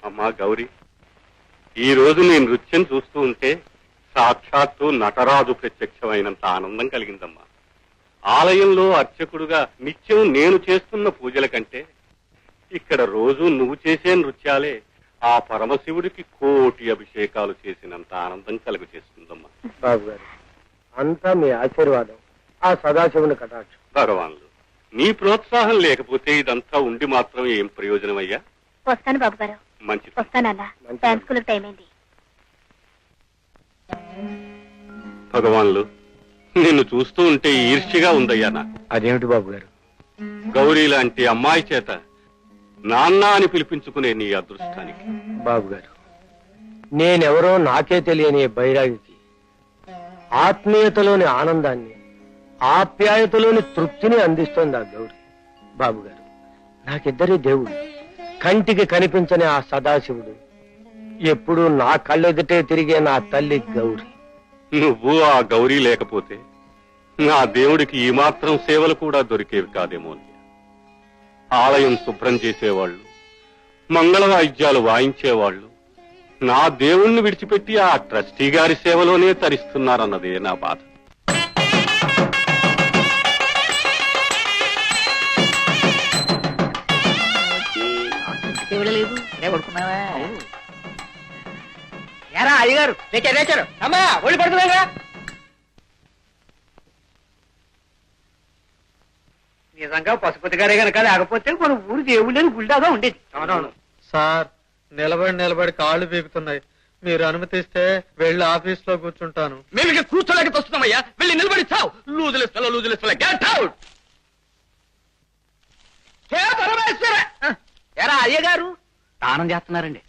అమ్మా గౌరీ, ఈ రోజు నీ నృత్యం చూస్తూ ఉంటే సాక్షాత్తు నటరాజు ప్రత్యక్షమైనంత ఆనందం కలిగిందమ్మా. ఆలయంలో అర్చకుడుగా నిత్యం నేను చేస్తున్న పూజల కంటే ఇక్కడ రోజు నువ్వు చేసే నృత్యాలే ఆ పరమశివుడికి కోటి అభిషేకాలు చేసినంత ఆనందం కలుగు చేస్తుందమ్మా. బాబు గారు, అంతా మీ ఆశీర్వాదం, ఆ సదాశివుని కటాక్షం. భగవాన్లు, నీ ప్రోత్సాహం లేకపోతే ఇదంతా ఉండి మాత్రం ఏం ప్రయోజనం అయ్యా? వస్తాను బాబు గారు. మంచిది. వస్తానన్నా, డాన్స్ స్కూల్ టైం అయింది. భగవాన్లు, నిన్ను చూస్తూ ఉంటే ఈర్ష్యగా ఉందయ్యా నాకు. అదేమిటి బాబు గారు? గౌరీ లాంటి అమ్మాయి చేత నాన్న అని పిలిపించుకునే నీ అదృష్టానికి. బాబు గారు, నేనెవరో నాకే తెలియని బైరాగికి ఆత్మీయతలోని ఆనందాన్ని, ఆప్యాయతలోని తృప్తిని అందిస్తోంది ఆ గౌరీ. బాబు గారు, నాకిద్దరి దేవుడు, కంటికి కనిపించని ఆ సదాశివుడు, ఎప్పుడు నా కళ్ళెదుటే తిరిగే నా తల్లి గౌరీ. నువ్వు ఆ గౌరీ లేకపోతే నా దేవుడికి ఈ మాత్రం సేవలు కూడా దొరికేవి కాదేమో. ఆలయం శుభ్రం చేసేవాళ్ళు, మంగళ వాయిద్యాలు వాయించేవాళ్ళు నా దేవుణ్ణి విడిచిపెట్టి ఆ ట్రస్టీ గారి సేవలోనే తరిస్తున్నారన్నదే నా బాధ. ఎరా అయ్యగారు లేచారు అమ్మా ఒళ్ళు పడుతున్నాగా. నిజంగా పశుపతి గారే గనక లేకపోతే మన ఊరు దేవుళ్ళని గుళ్ళాగా ఉండేది. అవునవును సార్, నిలబడి కాళ్ళు పీకుతున్నాయి. మీరు అనుమతిస్తే వెళ్ళి ఆఫీస్ లో కూర్చుంటాను. మేము ఇక కూర్చోలేక వస్తున్నామయ్యా, వెళ్ళి నిలబడి చావు. లూజులేస్తా గెట్ అవుట్. ఎరా అయ్యగారు స్నానం చేస్తున్నారండి.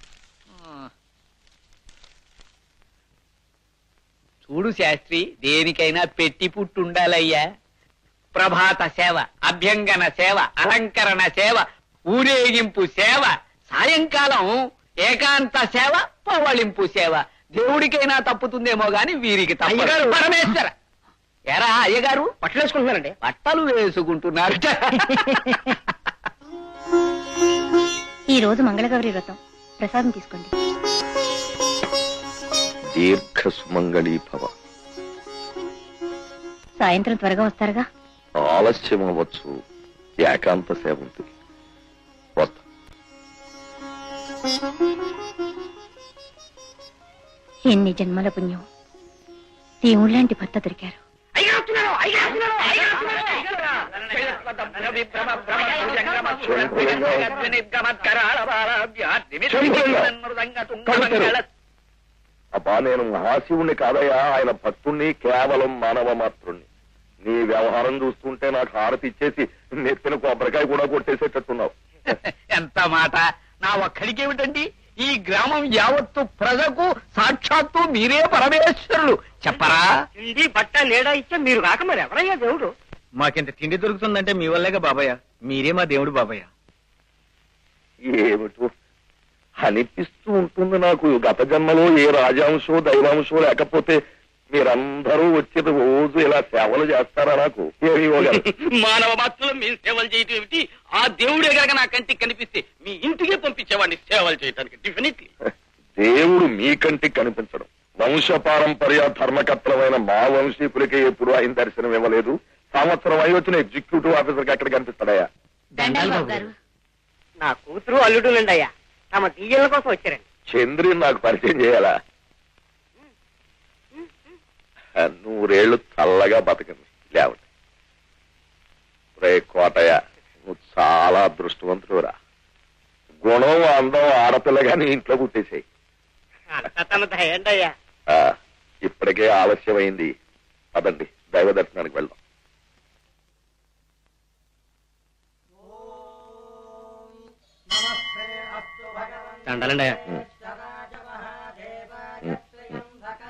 చూడు శాస్త్రి, దేనికైనా పెట్టి పుట్టు ఉండాలయ్యా. ప్రభాత సేవ, అభ్యంగన సేవ, అలంకరణ సేవ, ఊరేగింపు సేవ, సాయంకాలం ఏకాంత సేవ, పవళింపు సేవ. దేవుడికైనా తప్పుతుందేమో గాని వీరికి తప్పదు. పరమేశ్వర. ఎరా అయ్యగారు బట్టలు వేసుకుంటున్నారండి? బట్టలు వేసుకుంటున్నారు. ఈ రోజు మంగళగౌరి వ్రతం, ప్రసాదం తీసుకోండి. దీర్ఘ సుమంగళీ భవ. సాయంత్రం త్వరగా వస్తారుగా? ఆలస్యం అవ్వచ్చు, ఏకాంత సేవ ఉంటుంది. వస్తా. ఎన్ని జన్మల పుణ్యం, దేవుళ్ళంటి భర్త దొరికారు. అబ్బా, నేను మహాశివుణ్ణి కాదయ్యా, ఆయన భక్తుణ్ణి, కేవలం మానవ మాత్రుణ్ణి. నీ వ్యవహారం చూస్తుంటే నాకు హారతి ఇచ్చేసి నెత్తిన కొబ్బరికాయ కూడా కొట్టేసేటట్టున్నావు. ఎంత మాట! నా ఒక్కడికేమిటండి, ఈ గ్రామం యావత్తు ప్రజకు సాక్షాత్తు మీరే పరమేశ్వరులు. చెప్పరా? తిండి బట్ట నీడా ఇచ్చే మీరు కాక మరి ఎవరయ్యా దేవుడు? మాకింత తిండి దొరుకుతుందంటే మీ వల్లేగా బాబాయ్య. మీరే మా దేవుడు బాబాయ్య. ఏమిటో అనిపిస్తూ ఉంటుంది నాకు. గత జన్మలో ఏ రాజాంశో దైవాంశో లేకపోతే మీరందరూ వచ్చి రోజు ఇలా సేవలు చేస్తారా? నాకు ఏమి మానవ మాత్రం మీ సేవలు చేయటం ఏమిటి? ఆ దేవుడే కనుక నా కంటికి కనిపిస్తే మీ ఇంటికే పంపించేవాడిని సేవలు చేయడానికి. డెఫినెట్లీ దేవుడు మీ కంటికి కనిపించడం. వంశపారంపర్య ధర్మకర్తలమైన మా వంశీకులకే ఎప్పుడు ఆయన దర్శనం ఇవ్వలేదు. సంవత్సరం అయి వచ్చిన ఎగ్జిక్యూటివ్ ఆఫీసర్కి ఎక్కడ కనిపిస్తాడయ్యా? నా కూతురు అల్లుడు అయ్యా, తమ దీయల కోసం వచ్చారండి. చంద్రుని నాకు పరిచయం చేయాలా? 100 చల్లగా బతకండి. లేవండి. రే కోటయ్య, నువ్వు చాలా అదృష్టవంతుడురా. గుణం అందం ఆడపిల్లగాని ఇంట్లో పుట్టేసాయి. తన దయండి అయ్యా. ఇప్పటికే ఆలస్యమైంది. అదండి, దైవ దర్శనానికి వెళ్దాం. దండాలండి అయ్యా.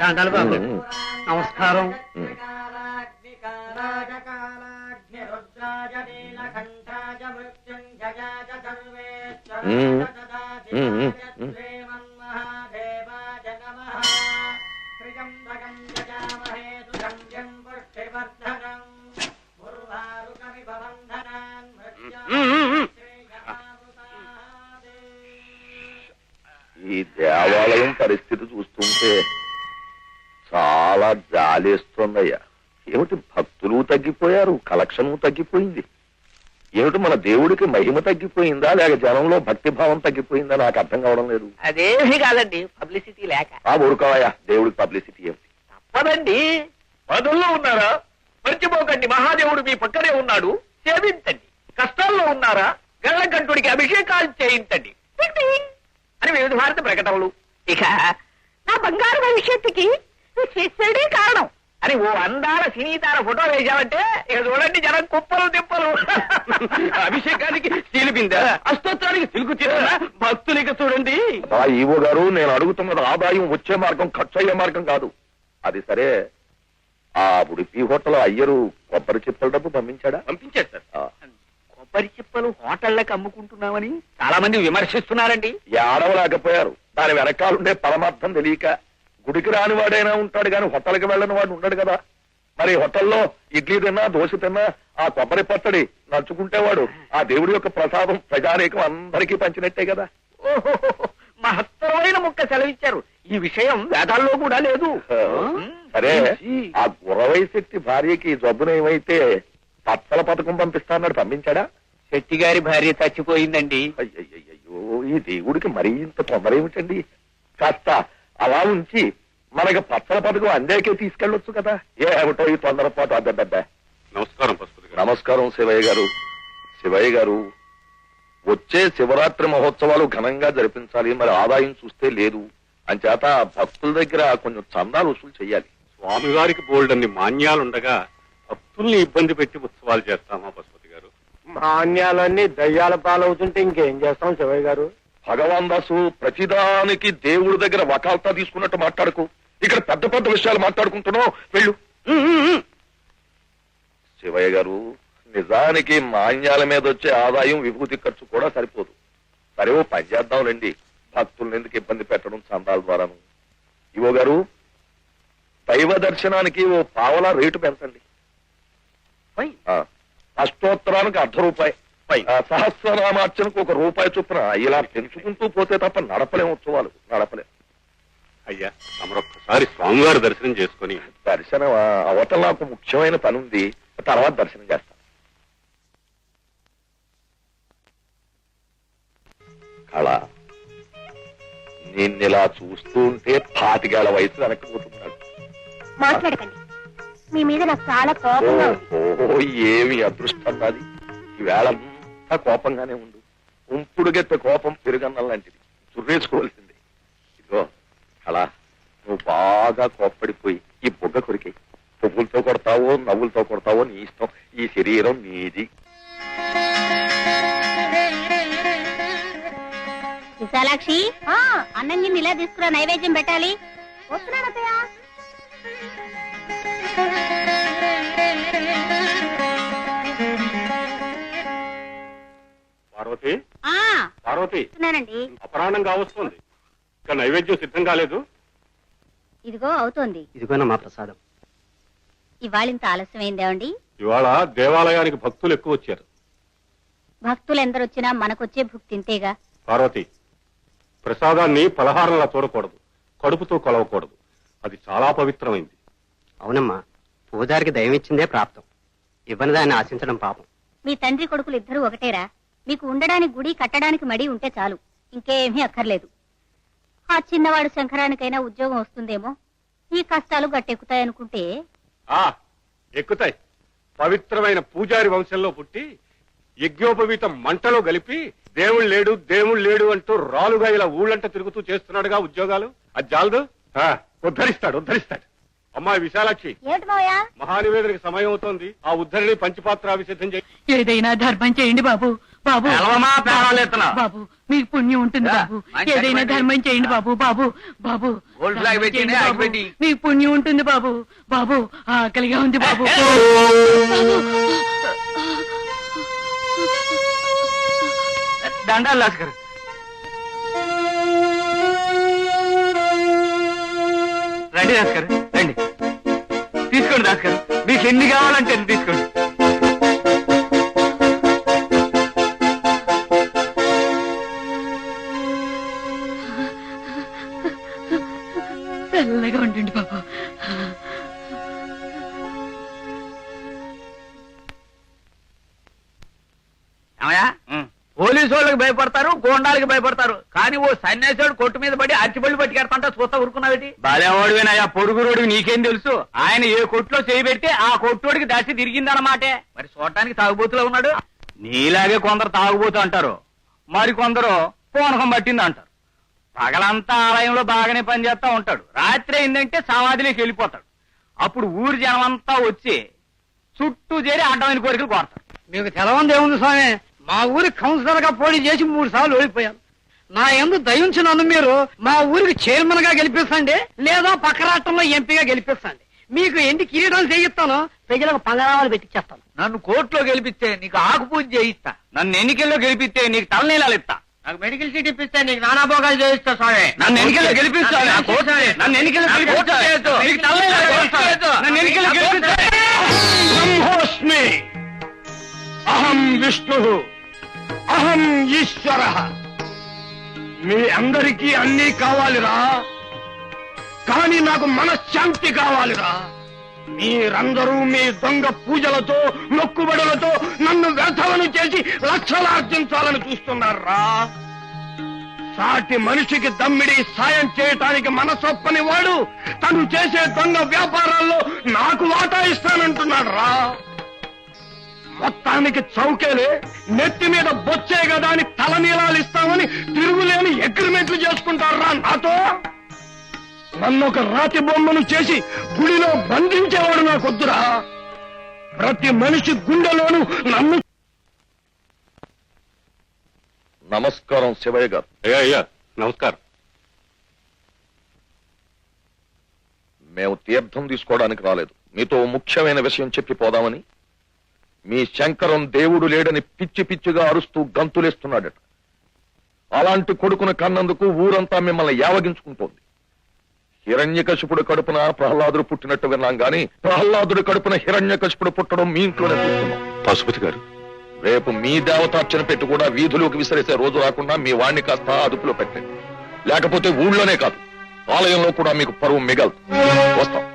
దండాలు బాబు. నమస్కారం. ఈ దేవాలయం పరిస్థితి చూస్తుంటే చాలా జాలేస్తుందయ్యా. ఏమిటి భక్తులు తగ్గిపోయారు, కలెక్షను తగ్గిపోయింది. ఏమిటి మన దేవుడికి మహిమ తగ్గిపోయిందా లేక జనంలో భక్తి భావం తగ్గిపోయిందా నాకు అర్థం కావడం లేదు. అదేమీ కాదండి, పబ్లిసిటీ లేక. ఊరుకోవయ్యా, దేవుడికి పబ్లిసిటీ ఏమిటి? తప్పదండి. పదుల్లో ఉన్నారా? మర్చిపోకండి, మహాదేవుడు మీ పక్కనే ఉన్నాడు, సేవించండి. కష్టాల్లో ఉన్నారా? గళ్ళకంఠుడికి అభిషేకాలు చేయించండి అని వివిధ భారత ప్రకటనలు. ఇక నా బంగారు భవిష్యత్తుకి శిష్యుడే కారణం అని ఓ అందాల సినీతార ఫోటో వేశామంటే ఇక చూడండి జనం కుప్పలు తిప్పలు. అభిషేకానికి సిలిపిందా, అష్టోత్తరానికి సిలుకు తీరా, భక్తులకి చూడండి. ఈవో గారు, నేను అడుగుతున్నది ఆదాయం వచ్చే మార్గం, ఖర్చు అయ్యే మార్గం కాదు. అది సరే, ఆ ఉడిపి హోటల్ అయ్యరు కొబ్బరి చిప్పల డబ్బు పంపించాడా? పంపించాడు సార్. కొబ్బరి చిప్పలు హోటళ్ళకి అమ్ముకుంటున్నామని చాలా మంది విమర్శిస్తున్నారండి. ఏడవలేకపోయారు. దాని వెనకాలండే పరమార్థం తెలియక. గుడికి రాని వాడైనా ఉంటాడు కానీ హోటల్కి వెళ్ళని వాడు ఉండడు కదా. మరి హోటల్లో ఇడ్లీ తిన్నా, దోశ తిన్నా ఆ కొబ్బరి పచ్చడి నచ్చుకుంటేవాడు ఆ దేవుడి యొక్క ప్రసాదం ప్రజానీకం అందరికీ పంచినట్టే కదా. ఓహో, మహత్తరమైన ముక్క సెలవిచ్చారు. ఈ విషయం వేదాల్లో కూడా లేదు. సరే, ఆ గురవై శక్తి భార్యకి జబ్బునేమైతే పచ్చల పథకం పంపిస్తాన్నాడు, పంపించాడా? శెట్టి గారి భార్య చచ్చిపోయిందండి. అయ్యయ్యో, ఈ దేవుడికి మరీ ఇంత తొందర ఏమిటండి? కాస్త అలా ఉంచి మనకు పచ్చల పథకం అందాకే తీసుకెళ్ళొచ్చు కదా. ఏమిటో ఈ తొందరపాటు? అద్దె. నమస్కారం పశుపతి గారు. నమస్కారం శివయ్య గారు. శివయ్య గారు, వచ్చే శివరాత్రి మహోత్సవాలు ఘనంగా జరిపించాలి. మరి ఆదాయం చూస్తే లేదు. అంచేత భక్తుల దగ్గర కొంచెం చందాలు వసూలు చెయ్యాలి. స్వామివారికి బోల్డన్ని మాన్యాలుండగా భక్తుల్ని ఇబ్బంది పెట్టి ఉత్సవాలు చేస్తామా పశుపతి గారు? మాన్యాలన్నీ దయ్యాల పాలవుతుంటే ఇంకేం చేస్తాం శివయ్య గారు? భగవాన్ దాసు, ప్రతిదానికి దేవుడి దగ్గర వకాల్తా తీసుకున్నట్టు మాట్లాడుకు. ఇక్కడ పెద్ద పెద్ద విషయాలు మాట్లాడుకుంటున్నావు. వెళ్ళు. శివయ్య గారు, నిజానికి మాన్యాల మీద వచ్చే ఆదాయం విభూతి ఖర్చు కూడా సరిపోదు. సరే, ఓ పని చేద్దాంలేండి. భక్తులను ఎందుకు ఇబ్బంది పెట్టడం చందాల ద్వారాను. ఇవో గారు, దైవ దర్శనానికి ఓ పావలా రేటు పెంచండి. అష్టోత్తరానికి ₹1 సహస్రనామార్చనకు ₹1 చొప్పున ఇలా పెంచుకుంటూ పోతే తప్ప నడపలేం ఉత్సవాలు, నడపలేం. అయ్యా, తమరొక్కసారి స్వామివారి దర్శనం చేసుకుని. దర్శనం అవతల నాకు ముఖ్యమైన పని ఉంది, తర్వాత దర్శనం చేస్తాను. కళ, నిన్నిలా చూస్తూ ఉంటే 25 వయసు వెనక్కిపోతున్నాడు. మాట్లాడకండి, మీ మీద నాకు చాలా కోపంగా ఉంది. ఓహో, ఏమి అదృష్టం నాది. ఈవేళ అంతా కోపంగానే ఉండు. ఉంపుడుగెత్తే కోపం పెరుగన్నం లాంటిది, చుర్రేసుకోవాల్సింది. ఇదిగో కళ, నువ్వు బాగా కోప్పడిపోయి ఈ బుగ్గ కొరికే. పువ్వులతో కొడతావో నవ్వులతో కొడతావో నీ ఇష్టం. ఈ శరీరం నీది. విశాలాక్షి, అన్నం గిన్నె ఇలా తీసుకురా, నైవేద్యం పెట్టాలి. వస్తున్నానత్తయ్య. పార్వతి, పార్వతి, వస్తున్నానండి. అపరాహ్నం కావస్తుంది, ఇంకా నైవేద్యం సిద్ధం కాలేదు. ఇదిగో అవుతోంది. ఇదిగోనమ్మా ప్రసాదం. ఇవాళ ఇంత ఆలస్యమైందేవండి? ఇవాళ దేవాలయానికి భక్తులు ఎక్కువ వచ్చారు. భక్తులు ఎందరొచ్చినా మనకొచ్చే భుక్తి ఇంతేగా. పార్వతి, ప్రసాదాన్ని పలహారంలా చూడకూడదు, కడుపుతో కొలవకూడదు. అది చాలా పవిత్రమైంది. అవునమ్మా, పూజారికి దయం ఇచ్చిందే ప్రాప్తం. ఇవ్వని దాన్ని ఆశించడం పాపం. మీ తండ్రి కొడుకులు ఇద్దరూ ఒకటేరా? మీకు ఉండడానికి గుడి, కట్టడానికి మడి ఉంటే చాలు, ఇంకేమీ అక్కర్లేదు. ఆ చిన్నవాడు శంకరానికైనా ఉద్యోగం వస్తుందేమో, ఈ కష్టాలు గట్టెక్కుతాయనుకుంటే. ఎక్కుతాయి. పవిత్రమైన పూజారి వంశంలో పుట్టి యజ్ఞోపవీత మంటలో గలిపి దేవుడు లేడు దేవుడు లేడు అంటూ రాలుగా ఇలా ఊళ్ళంట తిరుగుతూ చేస్తున్నాడుగా ఉద్యోగాలు. అది జాలదు. ఉద్ధరిస్తాడు, ఉద్ధరిస్తాడు. అమ్మాయి విశాలాక్షి, ఏమిటి మావయ్య? మహానివేదనకి సమయం అవుతోంది. ఆ ఉద్ధరిని పంచపాత్రాభిషేకం చేయి. ఏదైనా ధర్మం చేయండి బాబు. బాబు బాబు, మీకు పుణ్యం ఉంటుంది బాబు. ఏదైనా ధర్మం చేయండి బాబు. బాబు బాబు, మీకు పుణ్యం ఉంటుంది బాబు. బాబు, ఆకలిగా ఉంది బాబు. దండాలు లాస్కర్. రండి దాస్కర్, రండి, తీసుకోండి దాస్కర్. మీకు ఎన్ని కావాలంటే అన్ని తీసుకోండి. చల్లగా ఉండండి బాబు. ఏమయ్యా పోలీసు వాళ్ళకి భయపడతారు, గోండాలకి భయపడతారు, కానీ ఓ సన్యాసుడు కొట్టు మీద పడి అరటిపళ్ళు పట్టుకెడతా చూస్తా ఊరుకున్నావేటి? బాలేవాడువేనయ్యా, పొరుగురోడు నీకేం తెలుసు? ఆయన ఏ కొట్లో చేయి పెడితే ఆ కొట్టోడికి దశ తిరిగిందన్నమాటే. మరి చూడటానికి తాగుబోతులో ఉన్నాడు. నీలాగే కొందరు తాగుబోతు అంటారు, మరి కొందరు పూనకం పట్టింది అంటారు. పగలంతా ఆలయంలో బాగానే పనిచేస్తా ఉంటాడు, రాత్రి అయిందంటే సమాధిలోకి వెళ్ళిపోతాడు. అప్పుడు ఊరి జనమంతా వచ్చి చుట్టూ చేరి అడ్డమైన కోరికలు కోరతారు. మీకు తెలవంది ఏముంది స్వామి, మా ఊరి కౌన్సిలర్ గా పోటీ చేసి 3 సార్లు ఓడిపోయాను. నా యందు దయించి నన్ను మీరు మా ఊరికి చైర్మన్ గా గెలిపిస్తండి, లేదా పక్క రాష్ట్రంలో ఎంపీగా గెలిపిస్తండి. మీకు ఎన్ని కిరీటాలు చేయిస్తానో ప్రజలకు పంగరావాలు పెట్టించేస్తాను. నన్ను కోర్టులో గెలిపిస్తే నీకు ఆకు పూజ చేయిస్తా. నన్ను ఎన్నికల్లో గెలిపిస్తే నీకు తలనీలాలు ఇస్తా. నాకు మెడికల్ సీట్ ఇప్పిస్తే నీకు నానాభోగాలు చేయిస్తా స్వామి. నన్ను ఎన్నికల్లో గెలిపిస్తా. నన్ను ఎన్నికల్లో గెలిపిస్తా. నీకు తలనీలాలు ఇస్తా. నన్ను ఎన్నికల్లో గెలిపిస్తా. బ్రహ్మోస్మి అహం విష్ణు అహం ఈశ్వర. మీ అందరికీ అన్నీ కావాలిరా, కానీ నాకు మనశ్శాంతి కావాలిరా. మీరందరూ మీ దొంగ పూజలతో మొక్కుబడులతో నన్ను వ్యర్థలను చేసి లక్షలార్జించాలని చూస్తున్నారా? సాటి మనిషికి దమ్మిడి సాయం చేయటానికి మనసొప్పని వాడు తను చేసే దొంగ వ్యాపారాల్లో నాకు వాటా ఇస్తానంటున్నాడు రా. మొత్తానికి చౌకేలే, నెత్తి మీద బొచ్చే కదా అని తలనీలాలు ఇస్తామని తిరుగులేని అగ్రిమెంట్లు చేసుకుంటారా నాతో? నన్ను ఒక రాతి బొమ్మను చేసి గుడిలో బంధించేవాడు నాకొద్దురా. ప్రతి మనిషి గుండెలోనూ నన్ను. నమస్కారం శివయ్య గారు. అయ్యా నమస్కారం. మేము తీర్థం తీసుకోవడానికి రాలేదు, మీతో ముఖ్యమైన విషయం చెప్పి పోదామని. మీ శంకరం దేవుడు లేడని పిచ్చి పిచ్చిగా అరుస్తూ గంతులేస్తున్నాడట. అలాంటి కొడుకును కన్నందుకు ఊరంతా మిమ్మల్ని యావగించుకుంటోంది. హిరణ్యకశిపుడు కడుపున ప్రహ్లాదుడు పుట్టినట్టు విన్నాం గాని ప్రహ్లాదుడు కడుపున హిరణ్యకశిపుడు పుట్టడం మీ ఇంట్లోనే చూస్తున్నాం. పశుపతి గారు, రేపు మీ దేవతార్చన పెట్టి కూడా వీధులోకి విసిరేసే రోజు రాకుండా మీ వాణ్ణి కాస్త అదుపులో పెట్టండి. లేకపోతే ఊళ్ళోనే కాదు, ఆలయంలో కూడా మీకు పరువు మిగలదు. వస్తాం.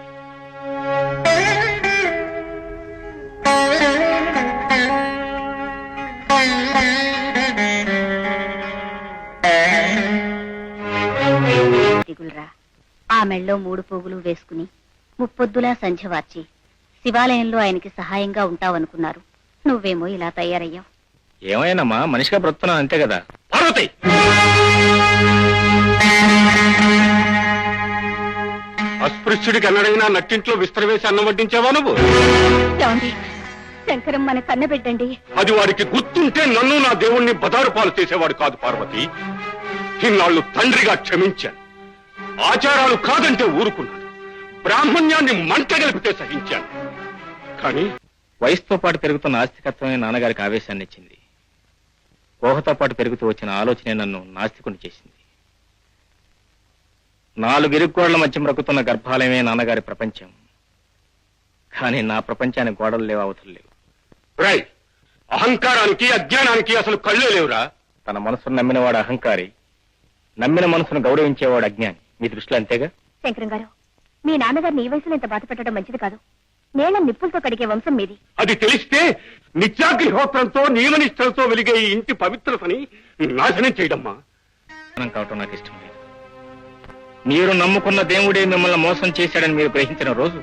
దిగులురా, ఆ మెళ్ళో 3 పోగులు వేసుకుని ముప్పొద్దులా సంధ్య వార్చి శివాలయంలో ఆయనకి సహాయంగా ఉంటావనుకున్నారు. నువ్వేమో ఇలా తయారయ్యావు. ఏమైనామా, మనిషిగా బ్రతుకున్నాను అంతే కదా. పార్వతి, అస్పృశ్యుడికి అన్నడైనా నట్టింట్లో విస్తరవేసి అన్నం వడ్డించావా నువ్వు? ఏమండి, శంకరం మన కన్నబిడ్డండి. అది వాడికి గుర్తుంటే నన్ను నా దేవుణ్ణి బదారు పాలు చేసేవాడు కాదు పార్వతి. ఇన్నాళ్ళు తండ్రిగా క్షమించాను, ఆచారాలు కాదంటే ఊరుకున్నాను, బ్రాహ్మణ్యాన్ని మంట గలిపితే సహించాను. కానీ వయసుతో పాటు పెరుగుతున్న ఆస్తికత్వమే నాన్నగారికి ఆవేశాన్ని ఇచ్చింది. ఊహతో పాటు పెరుగుతూ వచ్చిన ఆలోచనే నన్ను నాస్తికుని చేసింది. 4 ఇరుగ్గోడల మధ్య మ్రక్కుతున్న గర్భాలయమే నాన్నగారి ప్రపంచం. కానీ నా ప్రపంచానికి గోడలు లేవు, అవతలు లేవు. రై, అహంకారానికి అజ్ఞానానికి అసలు కళ్ళే లేవురా. తన మనసును నమ్మినవాడు అహంకారి, నమ్మిన మనసును గౌరవించేవాడు అజ్ఞాని. మీ దృష్టిలో అంతేగా? శంకరం గారు, మీ నాన్నగారిని ఈ వయసులో ఇంత బాధ పెట్టడం మంచిది కాదు. నేల నిప్పులతో కడిగే వంశం మీది. అది తెలిస్తే నిత్యాగ్నిహోత్రంతో నియమనిష్టలతో వెలిగే ఈ ఇంటి పవిత్రతని నాశనం చేయడమ్మా. కావటం నాకు ఇష్టం లేదు. మీరు నమ్ముకున్న దేవుడే మిమ్మల్ని మోసం చేశాడని మీరు గ్రహించిన రోజు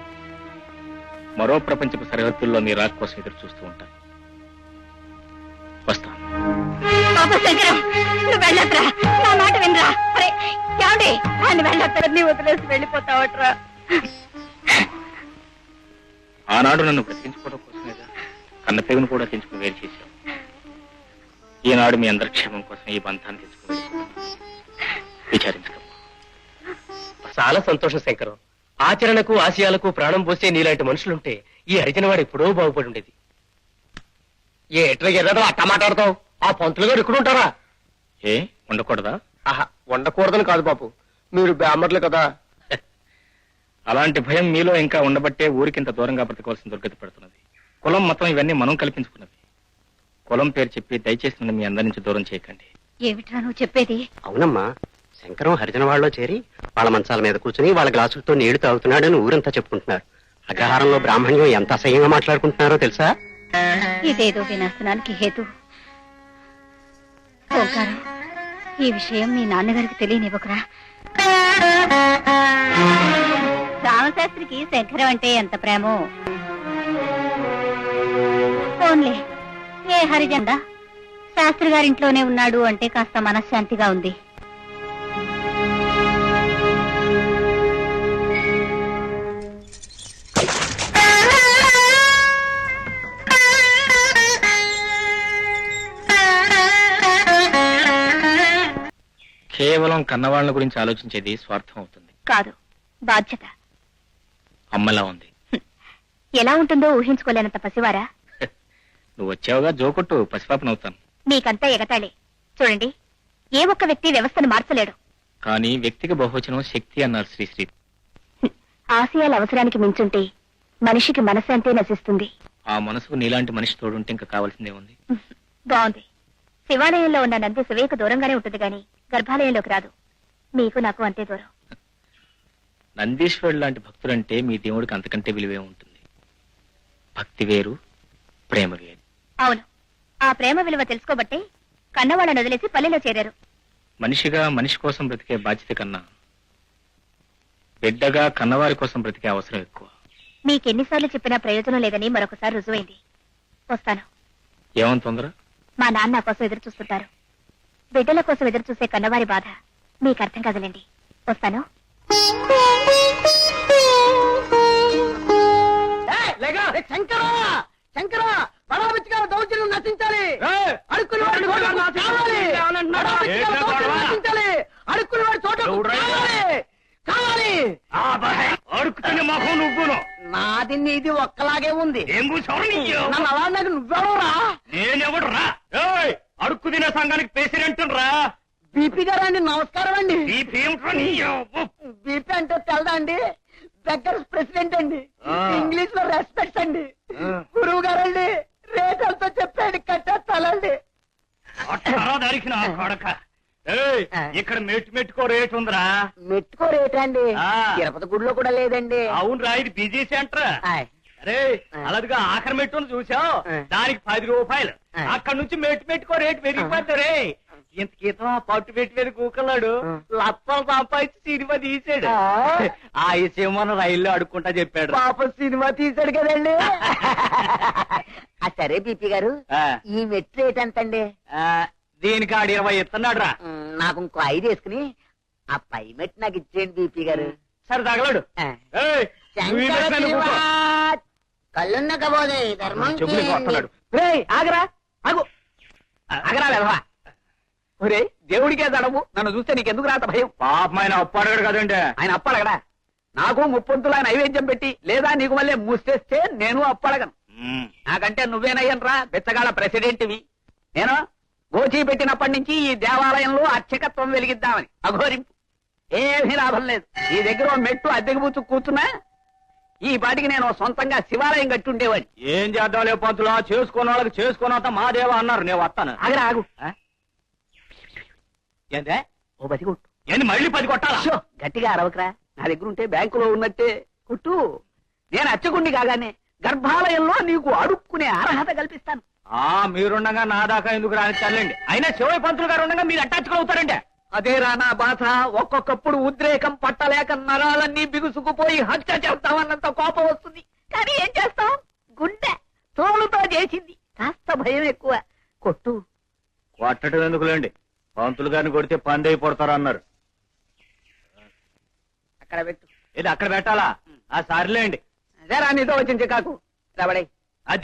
మరో ప్రపంచపు సరిహద్దుల్లో మీ రాక కోసం ఎదురు చూస్తూ ఉంటాను. వస్తాను. శంకరం, నువ్వు వెళ్ళొద్దురా, నా మాట వినరా. అరే ఏమండి, ఆయన వెళ్ళొద్దు, నీ వదిలేసి వెళ్ళిపోతావట్రా. ఆనాడు నన్ను బ్రతికించుకోవడం కోసమేగా కన్న పెగును కూడా తెంచుకుని వేరు చేశావు. ఈనాడు మీ అందరి క్షేమం కోసం ఈ బంధాన్ని తెచ్చుకుని విచారించుకో. చాలా సంతోషం శంకరం. ఆచరణకు ఆశయాలకు ప్రాణం పోసే నీలాంటి మనుషులుంటే ఈ హరిజనవాడు ఎప్పుడో బాగుపడి ఉండేది. ఎట్లా ఎర్రదో అట్ట మాట్లాడతావు? ఆ పంతులు గారు ఇక్కడ ఉంటారా? ఏ ఉండకూడదా? ఆహా, ఉండకూడదని కాదు బాబు, మీరు బ్రాహ్మణులు కదా. అలాంటి భయం మీలో ఇంకా ఉండబట్టే ఊరికింత దూరంగా బ్రతకవలసిన దుర్గతి పడుతున్నది. కులం మతం ఇవన్నీ మనం కల్పించుకున్నవి. కులం పేరు చెప్పి దయచేసి నన్ను మీ అందరి నుంచి దూరం చేయకండి. ఏమిట్రా నువ్వు చెప్పేది? అవునమ్మా, శంకరం హరిజన వాళ్ళలో చేరి వాళ్ళ మంచాల మీద కూర్చుని వాళ్ళ గ్లాసులతో నీళ్లు తాగుతున్నాడని ఊరంతా చెప్పుకుంటున్నారు. అగ్రహారంలో బ్రాహ్మణ్యం ఎంత అసహ్యంగా మాట్లాడుకుంటున్నారో తెలుసా? ఇదేదో వినాశనానికి హేతు. ఓంకారం, ఈ విషయం మీ నాన్నగారికి తెలియనివ్వకురా. రామశాస్త్రికి శంకరం అంటే ఎంత ప్రేమో. ఫోన్లే, ఏ హరిజందా శాస్త్రి గారింట్లోనే ఉన్నాడు అంటే కాస్త మనశ్శాంతిగా ఉంది. కేవలం కన్నవాళ్ళ గురించి ఆలోచించేది స్వార్థం అవుతుంది. కాదు, బాధ్యత. అమ్మలా ఉంది. ఎలా ఉంటుందో ఊహించుకోలేనంత పసివారా? నువ్వు వచ్చావుగా జోకొట్టు, పసిపాపనవుతాను. మీకంతా ఎగతాళి. చూడండి, ఏ ఒక్క వ్యక్తి వ్యవస్థను మార్చలేడు. కానీ వ్యక్తికి బహువచనం శక్తి అన్నారు శ్రీశ్రీ. ఆశయాల అవసరానికి మించుంటే మనిషికి మనశ్శాంతి నశిస్తుంది. ఆ మనసుకు నీలాంటి మనిషి తోడుంటే ఇంకా కావాల్సిందే ఉంది. బాగుంది. శివాలయంలో ఉన్న నంది శివయ్యకు దూరంగానే ఉంటుంది గాని గర్భాలయంలోకి రాదు. మీకు నాకు అంతే దూరం. నందీశ్వరుడు లాంటి భక్తులంటే మీ దేవుడికి అంతకంటే విలువే ఉంటుంది. భక్తి వేరు, ప్రేమ వేరు. అవును, ఆ ప్రేమ విలువ తెలుసుకోబట్టే కన్నవాళ్ళని వదిలేసి పల్లెలో చేరారు. మనిషిగా మనిషి కోసం బ్రతికే బాధ్యత కన్నా బిడ్డగా కన్నవారి కోసం బ్రతికే అవసరం ఎక్కువ. మీకెన్నిసార్లు చెప్పినా ప్రయోజనం లేదని మరొకసారి రుజువైంది. వస్తాను. ఏమని తొందర? మా నాన్న కోసం ఎదురు చూస్తుంటారు. బిడ్డల కోసం ఎదురు చూసే కన్నవారి బాధ మీకు అర్థం కదలండి. వస్తాను. శంకరా, శంకరా, బడాబిచ్చిగారు దౌర్జన్యం నశించాలి. అడుక్కుని వాడి చోట కావాలి. బడాబిచ్చిగారు దౌర్జన్యం నశించాలి. అడుక్కుని వాడి చోట కావాలి. అడుక్కుతున్న మొహం నువ్వును. నాది నీది ఒక్కలాగే ఉంది. ఏం కూర్చోరు? నన్ను అలా నాకు నువ్వెవరా? నేనెవడు రా? అడుక్కు తినే సంఘానికి ప్రెసిడెంట్ రా. బీపీ గారు అండి, నమస్కారం అండి. బీపీ అంటే తెలదా అండి? బెగ్గర్స్ ప్రెసిడెంట్ అండి. ఇంగ్లీష్ లో రెస్పెక్ట్స్ అండి. గురువు గారండి, రేట్ అంతా చెప్పండి, కట్టేస్తానండి. దానికి నా కొడక. ఇక్కడ మెట్టుకో రేట్ ఉందిరా. మెట్టుకో రేట్ అండి? తిరుపతి గుడిలో కూడా లేదండి. అవునురా, ఇది బిజీ సెంటర్. అరే అలాదిగా ఆఖరి మెట్టును చూసావు, దానికి 10 రూపాయలు. అక్కడ నుంచి మెట్టుకో రేటు పెరిగిపోతారే. ఇంత గీతం పట్టు పెట్టి మీద కూకలాడు లప్పలు సంపాదించి సినిమా తీసాడు. ఆ విషయం మన రైల్లో అడుక్కుంటా చెప్పాడు. పాప సినిమా తీసాడు కదండి. సరే బీపీ గారు, ఈ మెట్టు రేట్ ఎంతండి? దీనికి ఆడు 20 ఇస్తున్నాడు రా. నాకు ఇంకో 5 వేసుకుని ఆ పై మెట్టు నాకు ఇచ్చేయండి బీపీ గారు. సరే తగలడు. కళ్ళున్న కబోదే ధర్మం. ఆగరా, ఆగు, ఆగరా వెధవా. ఒరే దేవుడికే దడవు, నన్ను చూస్తే నీకెందుకు రాత భయం? పాపం ఆయన అప్పు అడగడు కదండి. ఆయన అప్పడగడా? నాకు 30 నైవేద్యం పెట్టి లేదా నీకు మళ్ళీ మూసేస్తే నేను అప్పడగను. నాకంటే నువ్వేనయ్యనరా బెచ్చగాళ్ళ ప్రెసిడెంట్వి. నేను గోచీ పెట్టినప్పటి నుంచి ఈ దేవాలయంలో అర్చకత్వం వెలిగిద్దామని అఘోరింపు. ఏమీ లాభం లేదు. ఈ దగ్గర మెట్టు అద్దెకి పుచ్చుకు కూర్చున్నా ఈ పాటికి నేను సొంతంగా శివాలయం కట్టుండేవాడిని. ఏం చేద్దాంలే పంతులా, చేసుకున్న వాళ్ళకి చేసుకున్నంత మా దేవా అన్నారు. నేను వస్తాను. ఆగరా, ఆగు. ఏందే ఓ 10 కొట్టు. ఏంది మళ్ళీ 10 కొట్టాలా? గట్టిగా అరవకరా, నా దగ్గర ఉంటే బ్యాంకులో ఉన్నట్టే కొట్టు. నేను అచ్చగుండి కాగానే గర్భాలయంలో నీకు అడుక్కునే అర్హత కల్పిస్తాను. మీరుండగా నా దాకా ఎందుకు రాని తల్లండి. అయినా శివయ్య పంతులు గారు ఉండగా మీరు అటాచ్గా అవుతారండి. అదే రానా బాధ. ఒక్కొక్కప్పుడు ఉద్రేకం పట్టలేక నరాలన్నీ బిగుసుకుపోయి హత్య చేస్తామన్నంత కోపం వస్తుంది. కానీ ఏం చేస్తాం, గుండె తోలుతో చేసింది. కాస్త భయం ఎక్కువ. కొట్టు. కొట్టడం ఎందుకులేండి, పంతులు గారిని కొడితే పందైపోతారు అన్నారు. అక్కడ పెట్టు. ఇది అక్కడ పెట్టాలా? సర్లేండి. అదే రా నీతో వచ్చింది చికాకు. రాబడే.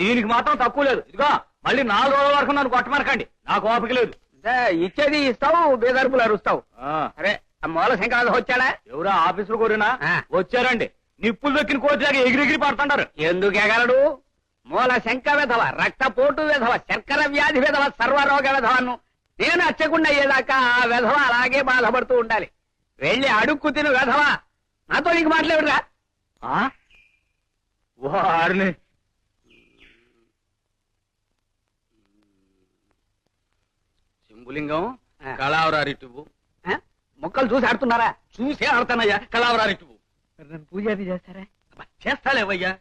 దీనికి మాత్రం తక్కువ లేదు. ఇదిగో మళ్ళీ 4 రోజుల వరకు నన్ను కొట్టమనకండి, నాకు ఓపిక లేదు. ఇచ్చేది ఇస్తావు, బేదర్పులు అరుస్తావు. అరే మూల శంకరాలు వచ్చాడా? ఎవరా ఆఫీసులో కోరినా? వచ్చారండి. నిప్పులు దొక్కిన కోతిలాగా ఎగిరెగిరి పడుతుంటారు. ఎందుకు ఎగలడు? మూల శంక విధవ, రక్తపోటు విధవ, శర్కర వ్యాధి విధవ, సర్వరోగ విధవను నేను అచ్చకుండా అయ్యేదాకా ఆ విధవ అలాగే బాధపడుతూ ఉండాలి. వెళ్ళి అడుక్కు తిను విధవ. నాతో నీకు మాట్లాడురా. వారిని శంభులింగం కళావరారిటువు మొక్కలు చూసి ఆడుతున్నారా? చూసే ఆడతానయ్యా కళావరానికి నన్ను పూజారి చేస్తారా? చేస్తాలేవయ్యా.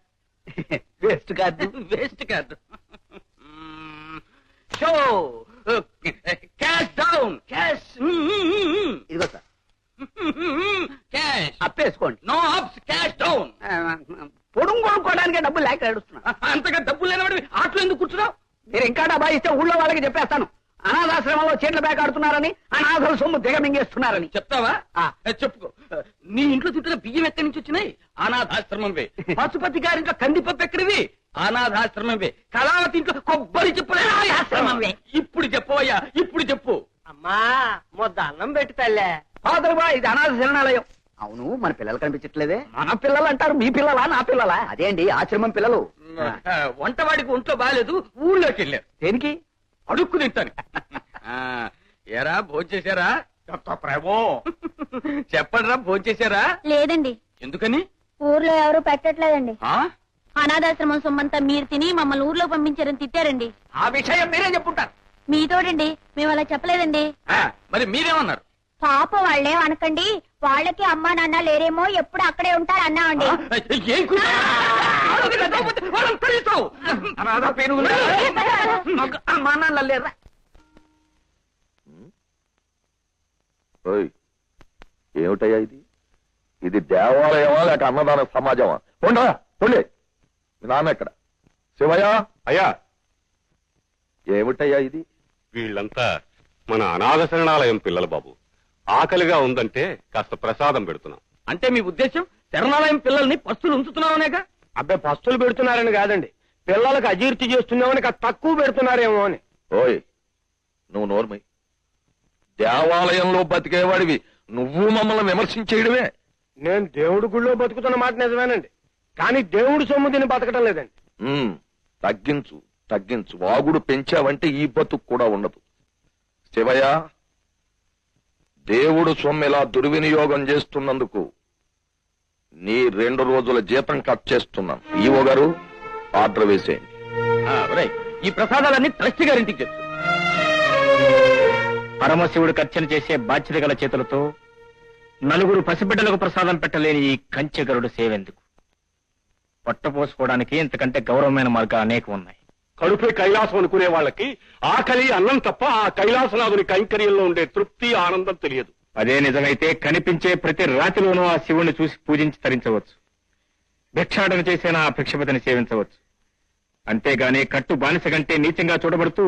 వేస్ట్ కాదు. Waste card. Show cash down. Cash. ఇదిగో సార్, క్యాష్. అప్పేసుకోండి. నో అప్స్, క్యాష్ డౌన్. పొడుగు కొనుక్కోవడానికి డబ్బులు లేక ఏడుస్తున్నా. అంతగా డబ్బులు లేనివాడు ఆటలో ఎందుకు కూర్చున్నావు? మీరు ఇంకా డబ్బా ఇస్తే ఊళ్ళో వాళ్ళకి చెప్పేస్తాను, అనాథాశ్రమంలో చీట్ల బ్యాగ్ ఆడుతున్నారని, అనాథల సొమ్ము దిగమింగేస్తున్నారని. చెప్తావా? ఆ. చెప్పుకో. నీ ఇంట్లో తిట్టిన బియ్యం ఎక్కడి నుంచి వచ్చినాయి? అనాథాశ్రమంవే. పశుపతి గారింట్లో కందిపప్పు ఎక్కడివి? అనాథాశ్రమంవే. కళావతి ఇంట్లో కొబ్బరి చెప్పులే ఆశ్రమంవే. ఇప్పుడు చెప్పవయ్యా, ఇప్పుడు చెప్పు. అమ్మా మొద్ద అన్నం పెట్టి తల్లే. ఫాదర్ బా, ఇది అనాథ శరణాలయం. అవును, మన పిల్లలు కనిపించట్లేదే. మన పిల్లలు అంటారు, మీ పిల్లలా నా పిల్లలా? అదే అండి, ఆశ్రమం పిల్లలు. వంటవాడికి ఒంట్లో బాగాలేదు, ఊళ్ళోకి వెళ్ళారు. దేనికి? అడుక్కు తింటాను. ఏరా భోంచేశారా? ప్రేమో చెప్పండి రా, భోంచేశారా? లేదండి, ఎందుకని? ఊర్లో ఎవరు పెట్టట్లేదండి. ఆ? అనాథాశ్రమం సొమ్మంతా మీరు తిని మమ్మల్ని ఊర్లో పంపించారని తిట్టారండి. ఆ విషయం మీరే చెప్పుంటారు. మీతోడండి, మేము అలా చెప్పలేదండి. మరి మీరేమన్నారు? పాప వాళ్ళే అనకండి, వాళ్ళకి అమ్మా నాన్న లేరేమో, ఎప్పుడు అక్కడే ఉంటారు అన్నామండి. ఏం కూర్చో? వాళ్ళని కలుస్తావు. అనాథ పేరు మా నాన్న లేరా? ఓయ్, ఏమిటయ్యా ఇది? ఇది దేవాలయమా లేక అన్నదాన సమాజమా? పోండా పోండి. మీ నాన్న ఎక్కడ? శివయ్య. అయ్యా, ఏమిటయ్యా ఇది? వీళ్ళంతా మన అనాథ శరణాలయం పిల్లలు బాబు. ఆకలిగా ఉందంటే కాస్త ప్రసాదం పెడుతున్నాం. అంటే మీ ఉద్దేశం శరణాలయం పిల్లల్ని పస్తులు ఉంచుతున్నావునేగా? అబ్బాయి పస్తులు పెడుతున్నారని కాదండి, పిల్లలకు అజీర్తి చేస్తున్నామని కాస్త తక్కువ పెడుతున్నారేమో అని. ఓయ్, నువ్వు నోర్మై. దేవాలయంలో బతికేవాడివి నువ్వు మమ్మల్ని విమర్శించేయడమే. నేను దేవుడి గుళ్ళో బతుకుతున్న మాట నిజమేనండి, కానీ దేవుడి సొమ్ము తిని బతకటం లేదండి. తగ్గించు తగ్గించు. వాగుడు పెంచావంటే ఈ బతుకు కూడా ఉండదు. శివయ్య, దేవుడు సొమ్ము ఇలా దుర్వినియోగం చేస్తున్నందుకు నీ 2 రోజుల జీతం కట్ చేస్తున్నాను. ఈవో గారు ఆర్డర్ వేసేయండి. ఈ ప్రసాదాలన్నీ ట్రస్ట్ గారింటికి చెప్పు. పరమశివుడు ఖర్చన చేసే బాధ్యత గల చేతులతో నలుగురు పసిబిడ్డలకు ప్రసాదం పెట్టలేని ఈ కంచెగరుడు సేవెందుకు? పొట్టపోసుకోవడానికి ఇంతకంటే గౌరవమైన మార్గాలు అనేకం ఉన్నాయి. కడుపే కైలాసం అనుకునే వాళ్ళకి ఆకలి అన్నం తప్ప ఆ కైలాసనాథుని కైంకర్యంలో ఉండే తృప్తి ఆనందం తెలియదు. అదే నిజమైతే కనిపించే ప్రతి రాతిలోనూ ఆ శివుణ్ణి చూసి పూజించి తరించవచ్చు. భిక్షాటన చేసిన ఆ భిక్షపతిని సేవించవచ్చు. అంతేగాని కట్టు బానిస కంటే నీచంగా చూడబడుతూ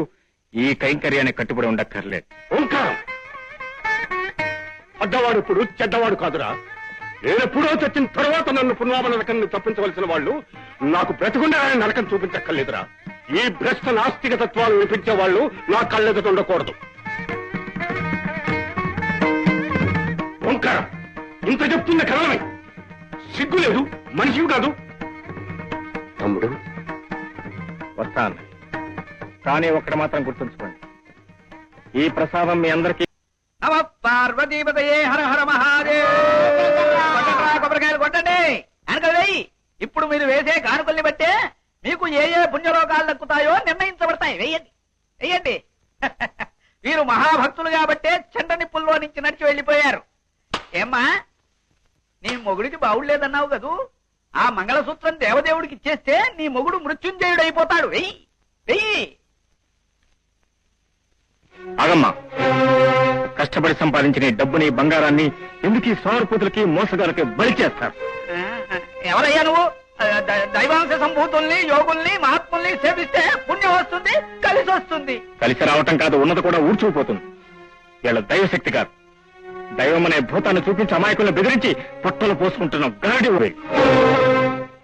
ఈ కైంకర్యాన్ని కట్టుబడి ఉండక్కర్లేదు. ఓంకారం, అడ్డవాడు ఇప్పుడు చెడ్డవాడు కాదురా. నేనెప్పుడో చచ్చిన తర్వాత నన్ను పుణ్యామ నరకాన్ని తప్పించవలసిన వాళ్ళు నాకు బ్రతికుండే నరకం చూపించక్కర్లేదురా. ఈ భ్రష్ట నాస్తిక తత్వాలు వినిపించే వాళ్ళు నా కళ్ళెదుట ఉండకూడదు. ఓంకారం, ఇంత చెప్తున్న కారణమే సిగ్గు లేదు, మనిషివి కాదు. తమ్ముడు వస్తా అన్నది, కానీ ఒక్కటి మాత్రం గుర్తుంచుకోండి, ఈ ప్రసాదం మీ అందరికీ. నమ పార్వతీపతయే హర హర మహాదేవ్. కొబ్బరికాయలు కొట్టండి, కానుకలు వేయి. ఇప్పుడు మీరు వేసే కానుకల్ని బట్టే మీకు ఏ ఏ పుణ్యలోకాలు దక్కుతాయో నిర్ణయించబడతాయి. వేయండి వేయండి. వీరు మహాభక్తులు కాబట్టే చెండ నిప్పుల్లో నుంచి నడిచి వెళ్లిపోయారు. ఏమ్మా, నీ మొగుడికి బావులేదన్నావు కదూ, ఆ మంగళసూత్రం దేవదేవుడికి ఇచ్చేస్తే నీ మొగుడు మృత్యుంజయుడైపోతాడు. వెయ్యి వెయ్యి. ఆగమ్మా, కష్టపడి సంపాదించిన ఈ డబ్బుని బంగారాన్ని ఎందుకు ఈ సోమరిపోతులకి మోసగాలకి బలి చేస్తారు? ఎవరయ్యా నువ్వు? దైవాంశ సంభూతుల్ని యోగుల్ని మహాత్ముల్ని సేవిస్తే పుణ్యం వస్తుంది, కలిసి వస్తుంది. కలిసి రావటం కాదు, ఉన్నది కూడా ఊడ్చుకుపోతుంది. వీళ్ళ దైవశక్తి కాదు, దైవం అనే భూతాన్ని చూపించి అమాయకులను బెదిరించి పొట్టలు పోసుకుంటున్న గాడి ఊరే.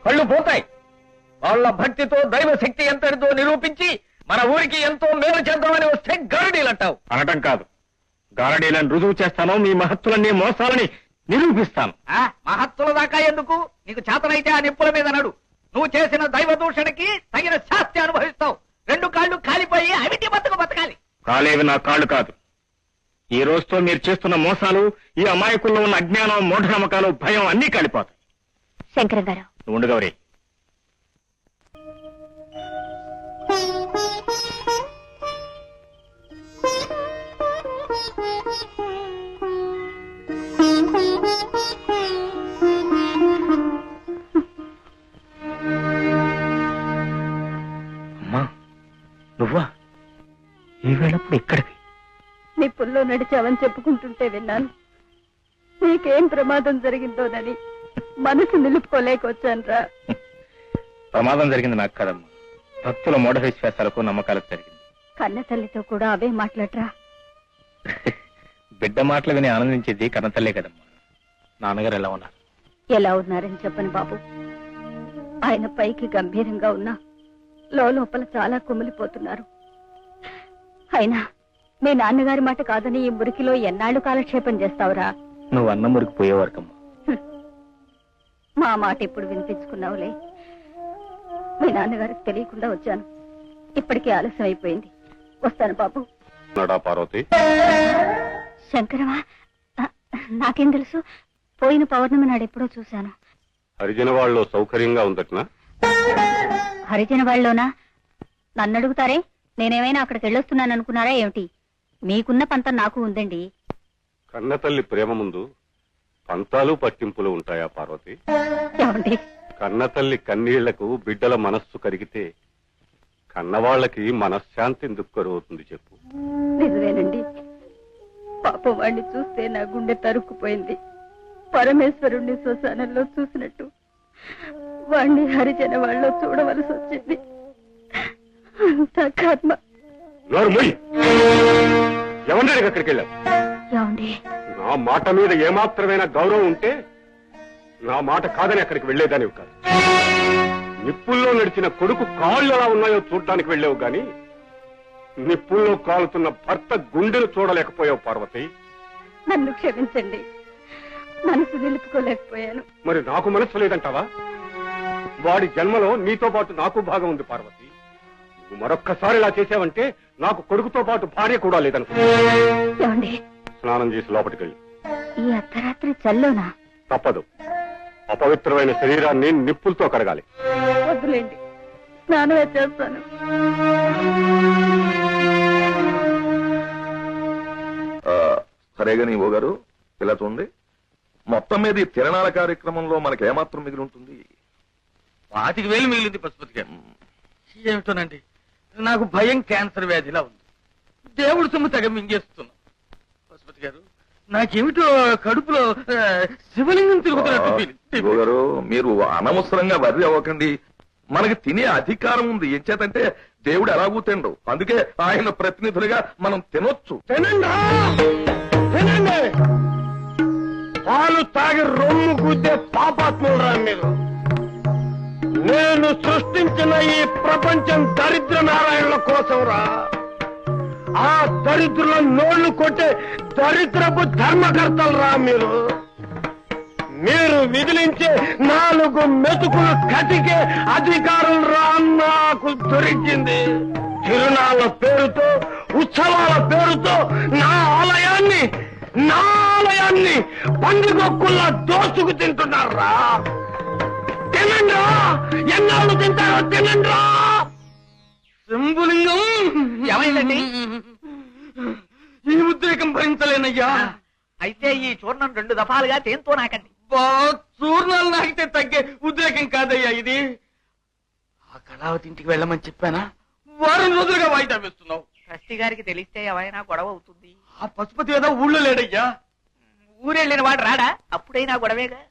కళ్ళు పోతాయి. వాళ్ళ భక్తితో దైవశక్తి ఎంతటితో నిరూపించి మన ఊరికి ఎంతో మేలు చేద్దామని వస్తే గారడీలు అంటావు. అనటం కాదు, గారడీలను రుజువు చేస్తాను, మీ మహత్తులన్నీ మోసాలని నిరూపిస్తాను. మహత్తుల దాకా ఎందుకు? నీకు చేతనైతే ఆ నిప్పుల మీద నడు. నువ్వు చేసిన దైవ దూషణకి తగిన శాస్తి అనుభవిస్తావు. 2 కాళ్ళు కాలిపోయి అవిటి బతకాలి. కాలేవి నా కాళ్ళు కాదు. ఈ రోజుతో మీరు చేస్తున్న మోసాలు, ఈ అమాయకుల్లో ఉన్న అజ్ఞానం, మూఢనమ్మకాలు, భయం అన్నీ కాలిపోతాయి. శంకరం గారు, నువ్వు ఉండు గౌరీ. నడిచావని చెప్పుకుంటుంటే విన్నాను. నీకేం ప్రమాదం జరిగిందోనని మనసు నిలుపుకోలేకొచ్చానురా. ప్రమాదం జరిగింది నాకు కదమ్మా, భక్తుల మూఢ విశ్వాసాలకు నమ్మకాలకు జరిగింది. కన్న తల్లితో కూడా అవే మాట్లాడరా. బిడ్డ మాటలు విని ఆనందించేది కన్నతల్లే కదమ్మా. నాన్నగారు ఎలా ఉన్నారు? ఎలా ఉన్నారని చెప్పను బాబు. ఆయన పైకి గంభీరంగా ఉన్నా లోపల చాలా కుమిలిపోతున్నారు. అయినా మీ నాన్నగారి మాట కాదని ఈ మురికిలో ఎన్నాళ్ళు కాలక్షేపం చేస్తావురా? నువ్వు అన్న మురికి పోయేవారకమ్మా. మా మాట ఇప్పుడు వినిపించుకున్నావులే. మీ నాన్నగారికి తెలియకుండా వచ్చాను. ఇప్పటికే ఆలస్యం అయిపోయింది. వస్తాను బాబు. పార్వతి, శంకరమా, నాకేం తెలుసు? పోయిన పౌర్ణమి నాడు ఎప్పుడో చూశాను. హరిజన వాళ్ళలో సౌకర్యంగా ఉందట్నా? హరిజన వాళ్ళలోనా? నన్ను అడుగుతారే, నేనేమైనా అక్కడికి వెళ్ళొస్తున్నాను అనుకున్నారా ఏమిటి? మీకున్న పంతం నాకు ఉందండి. కన్నతల్లి ప్రేమ ముందు పంతాలు పట్టింపులు ఉంటాయా పార్వతి? ఏమండి? కన్నతల్లి కన్నీళ్లకు బిడ్డల మనస్సు కరిగితే కన్నవాళ్లకి మనశ్శాంతి ఎందుకు కరువుతుంది చెప్పు? నిజమేనండి. పాపం వాడిని చూస్తే నా గుండె తరుక్కుపోయింది. పరమేశ్వరుణ్ణి శ్మశానంలో చూసినట్టు వాణ్ణి హరిజన వాళ్ళలో చూడవలసి వచ్చింది. అంతా కర్మ. ఎవరిని అక్కడికి వెళ్ళావు? ఏమండి? నా మాట మీద ఏమాత్రమైనా గౌరవం ఉంటే నా మాట కాదని అక్కడికి వెళ్లేదానివి కాదు. నిప్పుల్లో నడిచిన కొడుకు కాళ్ళు ఎలా ఉన్నాయో చూడటానికి వెళ్ళావు గాని నిప్పుల్లో కాలుతున్న భర్త గుండెను చూడలేకపోయావు పార్వతి. నన్ను క్షమించండి, మనసు నిలుపుకోలేకపోయాను. మరి నాకు మనసు లేదంటావా? వాడి జన్మలో నీతో పాటు నాకు భాగం ఉంది పార్వతి. నువ్వు మరొక్కసారి ఇలా చేసావంటే నాకు కొడుకుతో పాటు భార్య కూడా లేదనుకో. ఏమండి? స్నానం చేసి లోపలికి వెళ్ళి. ఈ అర్ధరాత్రి చల్లోనా? తప్పదు. అపవిత్రమైన శరీరాన్ని నిప్పులతో కడగాలి. వద్దులేండి, స్నానమే చేస్తాను. సరేగా నీ ఓ గారు, ఇలా చూడండి, మొత్తం మీద ఈ తిరణాల కార్యక్రమంలో మనకి ఏమాత్రం మిగిలి ఉంటుంది? 25,000 మిగిలింది పశుపతి గారు. ఏమిటోనండి, నాకు భయం క్యాన్సర్ వ్యాధిలా ఉంది. దేవుడు సొమ్ము తెగ మింగేస్తున్నా. పశుపతి గారు, నాకేమిటో కడుపులో శివలింగం తిరుగుతున్నట్టు ఓ గారు, మీరు అనవసరంగా వర్రి అవ్వకండి. మనకి తినే అధికారం ఉంది. ఏం చేతంటే దేవుడు ఎలాగూ తిండు, అందుకే ఆయన ప్రతినిధులుగా మనం తినొచ్చు. తినండి. పాలు తాగి రొమ్ము గుద్దే పాపాత్మురా మీరు. నేను సృష్టించిన ఈ ప్రపంచం దరిద్ర నారాయణుల కోసం రా. ఆ దరిద్రుల నోళ్లు కొట్టే దరిద్రపు ధర్మకర్తలు రా మీరు. మీరు విదిలించే 4 మెతుకులు కటికే అధికారం రా నాకు దొరికింది. తిరునాళ్ళ పేరుతో, ఉత్సవాల పేరుతో నా ఆలయాన్ని పండుగొక్కుల్లా దోచుకు తింటున్నారా? తినండి, ఎన్నాళ్ళు తింటారో తినండి. శంభులింగం ఏమైందండి? ఈ ఉద్రేకం భరించలేనయ్యా. అయితే ఈ చూర్ణం 2 దఫాలుగా తేంతో నాకండి. చూర్ణాలు నాకితే తగ్గే ఉద్రేకం కాదయ్యా ఇది. ఆ కళావతి ఇంటికి వెళ్ళమని చెప్పానా? వారం రోజులుగా వాయిదా వేస్తున్నావు. ట్రస్టీ గారికి తెలిస్తే ఏమైనా గొడవ అవుతుంది. ఆ పశుపతి ఏదో ఊళ్ళో లేడయ్యా. ఊరెళ్ళిన వాడు రాడా? అప్పుడైనా గొడవేగా.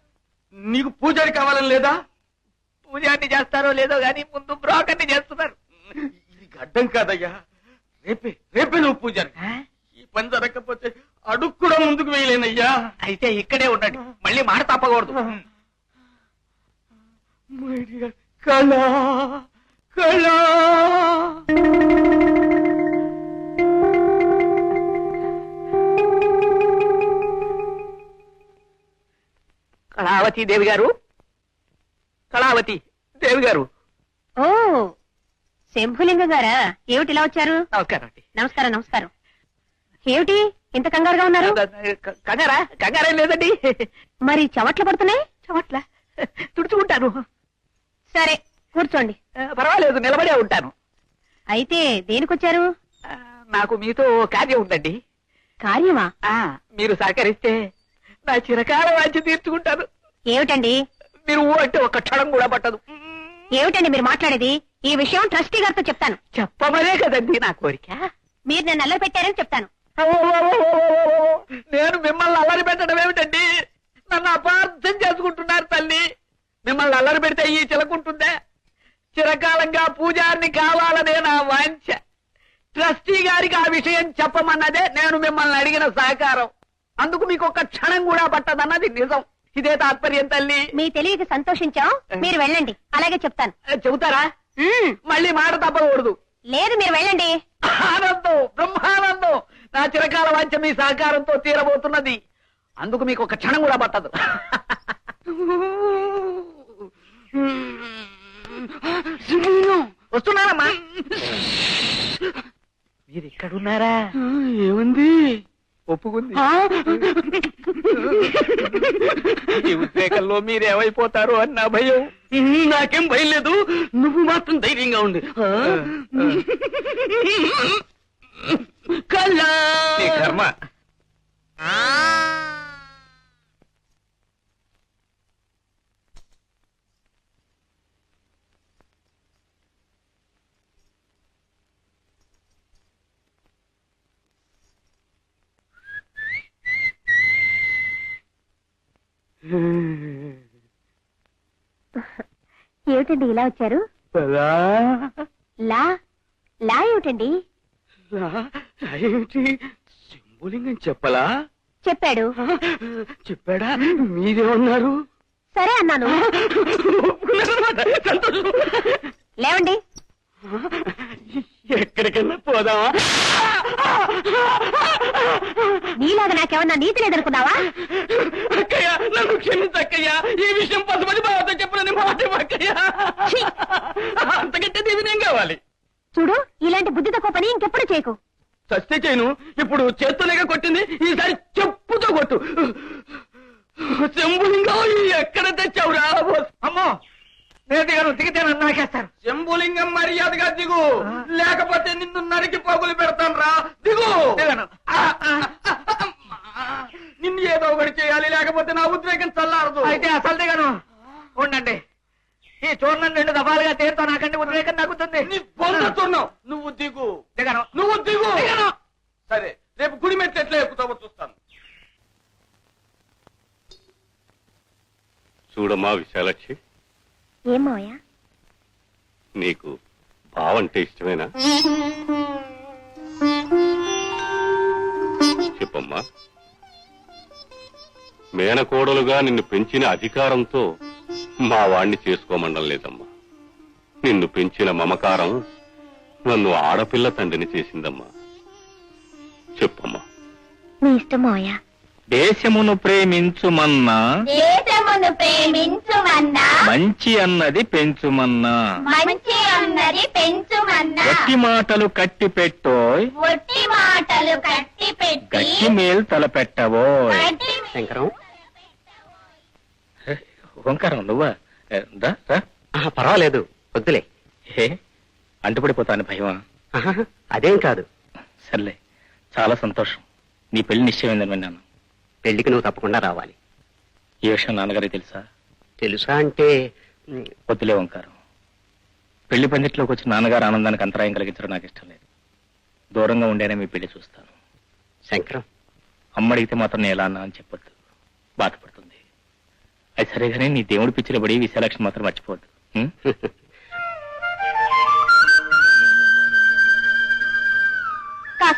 నీకు పూజారి కావాలని లేదా? పూజారిని చేస్తారో లేదో గాని ముందు బ్రోకర్ని చేస్తున్నారు. ఇది గడ్డం కాదయ్యా. రేపే నువ్వు పూజారి. ఈ పని జరగకపోతే అడుగు కూడా ముందుకు వేయలేనయ్యా. అయితే ఇక్కడే ఉండండి, మళ్ళీ మాట తప్పకూడదు. కళా కళా కళావతి దేవి గారు, కళావతి దేవి గారు. ఓ, శంభులింగ గారా? ఏమిటి ఇలా వచ్చారు? నమస్కారం అండి. నమస్కారం. నమస్కారం. ఏమిటి ఇంత కంగారుగా ఉన్నారు? కంగారేం లేదండి. మరి చెమట్లు పడుతున్నాయి? చెమట్ల తుడుచుకుంటాను. సరే కూర్చోండి. పర్వాలేదు, నిలబడే ఉంటాను. అయితే దేనికొచ్చారు? నాకు మీతో కార్యం ఉందండి. కార్యమా? మీరు సహకరిస్తే నా చిరకాల వాంఛ తీర్చుకుంటాను. ఏమిటండి? మీరు అంటే ఒక్క క్షణం కూడా పట్టదు. ఏమిటండి మీరు మాట్లాడేది? ఈ విషయం ట్రస్టీ గారితో చెప్తాను. చెప్పమనే కదండి నా కోరిక. మీరు నన్ను అల్లరి పెట్టారని చెప్తాను. నేను మిమ్మల్ని అల్లరి పెట్టడం ఏమిటండి? నన్ను అపార్థం చేసుకుంటున్నారు తల్లి. మిమ్మల్ని అల్లరి పెడితే ఈ చిలకుంటుందే? చిరకాలంగా పూజారిని కావాలనే నా వాంఛ. ట్రస్టీ గారికి ఆ విషయం చెప్పమన్నదే నేను మిమ్మల్ని అడిగిన సహకారం. అందుకు మీకు ఒక్క క్షణం కూడా పట్టదన్నది నిజం. ఇదే తాత్పర్యం తల్లి. మీ తెలివికి సంతోషించాం. మీరు వెళ్ళండి, అలాగే చెప్తాను. చెబుతారా? మళ్ళీ మాట తప్పకూడదు. లేదు, మీరు వెళ్ళండి. ఆనందం, బ్రహ్మానందం. నా చిరకాల వాంఛ మీ సహకారంతో తీరబోతున్నది. అందుకు మీకు ఒక క్షణం కూడా పట్టదు. వస్తున్నారమ్మా. మీరు ఇక్కడున్నారా? ఏముంది? ఒప్పుకుంది. ఈ ఉద్రేకంలో మీరేమైపోతారు అన్న భయం. నాకేం భయం లేదు, నువ్వు మాత్రం ధైర్యంగా ఉండి. నీ కర్మ. ఏమిటండి ఇలా వచ్చారు? లా లా ఏమిటండి? ఏమిటి? శంభులింగం చెప్పలా? చెప్పాడు. చెప్పాడా? మీరేమన్నారు? సరే అన్నాను. సంతోషం. లేవండి. ఎక్కడికన్నా పోదామా? నీలాగా నాకేమన్నా నీతి లేదనుకున్నావా? అక్కయ్య, నన్ను క్షమించక్కయ్యా. ఈ విషయం పసుపతి బావతో చెప్పినని మాట అక్కయ్యా. అంతకంటే దీవినేం కావాలి? చూడు, ఇలాంటి బుద్ధి తక్కువ పని ఇంకెప్పుడు చేయకు. సస్తే చేయను. ఇప్పుడు చేత్తోనేగా కొట్టింది, ఈసారి చెప్పుతో కొట్టు. శంభులింగం ఎక్కడ తెచ్చావురా? అమ్మో, నేను దిగను. దిగితే నన్ను నాకేస్తారు. శంభులింగం మర్యాదగా దిగు, లేకపోతే నిన్ను నరికి పోగులు పెడతాను రా. దిగు. దిగను. నిన్ను ఏదో ఒకటి చేయాలి, లేకపోతే నా ఉద్రేకం చల్లారదు. అయితే అసలు దిగను. ఉండండి, ఈ చూర్ణం 2 దఫాలుగా తీరుతా. నాకంటే ఉద్రేకం తగ్గుతుంది. నీ బొంద చూర్ణం. నువ్వు దిగు. దిగను. నువ్వు దిగు. దిగను. సరే, రేపు గుడి మెట్లు ఎట్లా ఎక్కుతావో చూస్తాను. చూడమ్మా విశాలక్షి, ఏమోయా? నీకు బావంటే ఇష్టమేనా? చెప్పమ్మా. మేనకోడలుగా నిన్ను పెంచిన అధికారంతో మా వాణ్ణి చేసుకోమండం లేదమ్మా. నిన్ను పెంచిన మమకారం నన్ను ఆడపిల్ల తండ్రిని చేసిందమ్మా. చెప్పమ్మా. మీ ఇష్టమోయా? దేశమును ప్రేమించుమన్నా, దేశమును ప్రేమించుమన్నా, మంచి అన్నది పెంచుమన్నా, మంచి అన్నది పెంచుమన్నా, గట్టి మాటలు కట్టి పెట్టోయ్, ఒట్టి మాటలు కట్టి పెట్టి గట్టి మేలు తలపెట్టవోయ్. శంకరం, ఓంకారం నువ్వా? రా, రా. పర్వాలేదు, వద్దులే. ఏ అంటుపడిపోతాను భయమా? అదేం కాదు. సర్లే, చాలా సంతోషం. నీ పెళ్లి నిశ్చయమైందని విన్నాను. పెళ్లికి నువ్వు తప్పకుండా రావాలి. ఈ విషయం నాన్నగారికి తెలుసా? తెలుసా అంటే వద్దులే ఓంకారం. పెళ్లి పందిట్లోకి వచ్చి నాన్నగారు ఆనందానికి అంతరాయం కలిగించడం నాకు ఇష్టం లేదు. దూరంగా ఉండేనే మీ పెళ్లి చూస్తాను. శంకరం, అమ్మ అడిగితే మాత్రం నేను ఎలా అన్నా అని చెప్పొద్దు, బాధపడుతుంది. అది సరేగానే నీ దేవుడి పిచ్చిలో పడి విశాలక్ష్మి మాత్రం మర్చిపోవద్దు.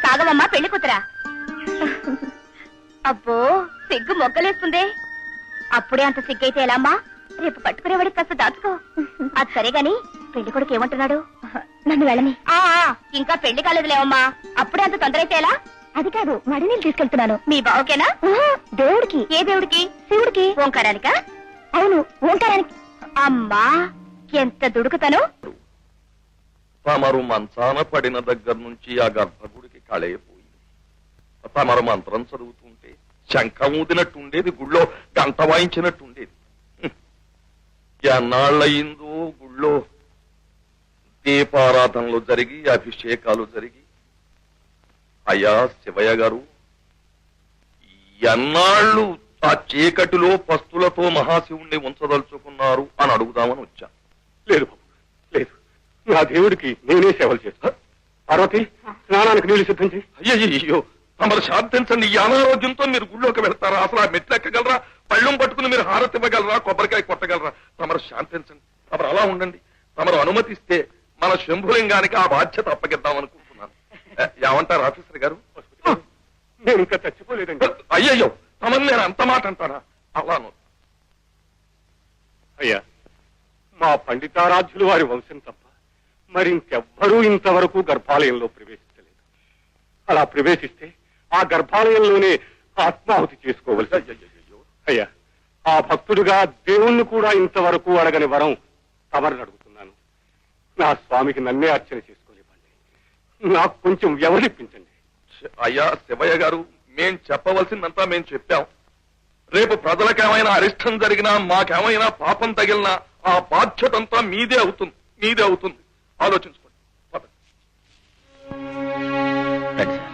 కాగవమ్మా పెళ్లి కూతురా. అబ్బో, సిగ్గు మొగ్గలేస్తుంది. అప్పుడే అంత సిగ్గైతే ఎలామ్మా? రేపు పట్టుకునేవాడికి కాస్త దాచుకో. అది సరే గాని పెళ్లి కొడుకు ఏమంటున్నాడు? నన్ను వెళ్ళని. ఇంకా పెళ్లి కాలేదులేవమ్మా, అప్పుడే అంత తొందర అయితే ఎలా? అది కాదు, మడి నీళ్ళు తీసుకెళ్తున్నాను. మీ బావకేనా? దేవుడికి. ఏ దేవుడికి? శివుడికి. ఓంకారానికా? అవును, ఓంకారానికి. అమ్మా, ఎంత దుడుకుతాను. తమరు మంచాన పడిన దగ్గర నుంచి ఆ గర్భగుడికి కళయిపోయింది. తమరు మంత్రం చదువుతుంటే శంఖం ఊదినట్టుండేది, గుళ్ళో గంట వాయించినట్టుండేది. ఎన్నాళ్ళయిందో గుళ్ళో దీపారాధనలు జరిగి అభిషేకాలు జరిగి. అయ్యా శివయ్య గారు, ఎన్నాళ్ళు ఆ చీకటిలో పస్తులతో మహాశివుణ్ణి ఉంచదలుచుకున్నారు అని అడుగుదామని వచ్చాను. లేదు బాబు, లేదు. నా దేవుడికి నేనే సేవలు చేస్తా. పార్వతి, స్నానానికి నీళ్లు సిద్ధం చేయి. అయ్యో, తమరు శాంతించండి. ఈ అనారోగ్యంతో మీరు గుళ్ళోకి వెళ్తారా? అసలు ఆ మెట్లు ఎక్కగలరా? పళ్ళం పట్టుకుని మీరు హారతి ఇవ్వగలరా? కొబ్బరికాయ కొట్టగలరా? తమరు శాంతించండి. తమరు అలా ఉండండి. తమరు అనుమతిస్తే మన శంభులింగానికి ఆ బాధ్యత అప్పగిద్దాం అనుకుంటున్నాను. ఏమంటారు ఆఫీసర్ గారు? నేను ఇంకా చచ్చిపోలేదండి. అయ్యయ్యో, తమను నేను అంత మాట అంటానా? అలాను. అయ్యా, మా పండితారాధ్యులు వారి వంశం తప్ప మరి ఇంకెవ్వరూ ఇంతవరకు గర్భాలయంలో ప్రవేశించలేదు. అలా ప్రవేశిస్తే ఆ గర్భాలయంలోనే ఆత్మాహుతి చేసుకోవలసి. అయ్యయ్యో, అయ్యా, ఆ భక్తుడిగా దేవుణ్ణి కూడా ఇంతవరకు అడగని వరం తమరిని అడుగుతున్నాను. నా స్వామికి నన్నే అర్చన చేసుకోలేవండి. నాకు కొంచెం వ్యవధిప్పించండి. అయ్యా శివయ్య గారు, మేం చెప్పవలసిందంతా మేం చెప్పాం. రేపు ప్రజలకేమైనా అరిష్టం జరిగినా, మాకేమైనా పాపం తగిలినా ఆ బాధ్యతంతా మీదే అవుతుంది. మీదే అవుతుంది. ఆలోచించుకోండి. పదండి. రండి సార్.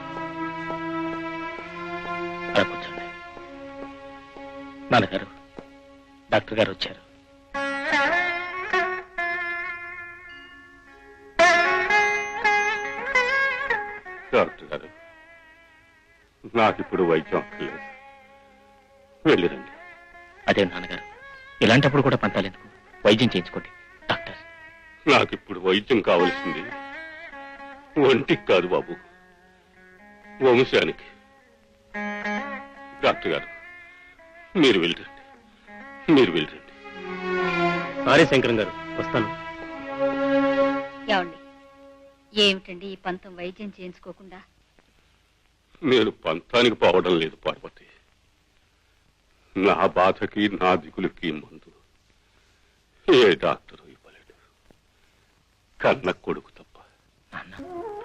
అలా కూర్చోండి. నాన్నగారు, డాక్టర్ గారు వచ్చారు. డాక్టర్ గారు, నాకిప్పుడు వైద్యం అక్కర్లేదు. వెళ్ళిరండి. అదే నాన్నగారు, ఇలాంటప్పుడు కూడా పంతాలెందుకు? వైద్యం చేయించుకోండి. డాక్టర్, నాకిప్పుడు వైద్యం కావలసింది ఒంటికి కాదు బాబు, వంశానికి. డాక్టర్ గారు, మీరు వెళ్ళండి. మీరు వెళ్ళండి. సారీ శంకరం గారు, వస్తాను. ఏమండి, ఏమిటండి ఈ పంతం వైద్యం చేయించుకోకుండా? నేను పంతానికి పోవడం లేదు పార్వతి. నా బాధకి నా దిగులకి మందు ఏ డాక్టరు ఇవ్వలేడు. కన్న కొడుకు తప్ప.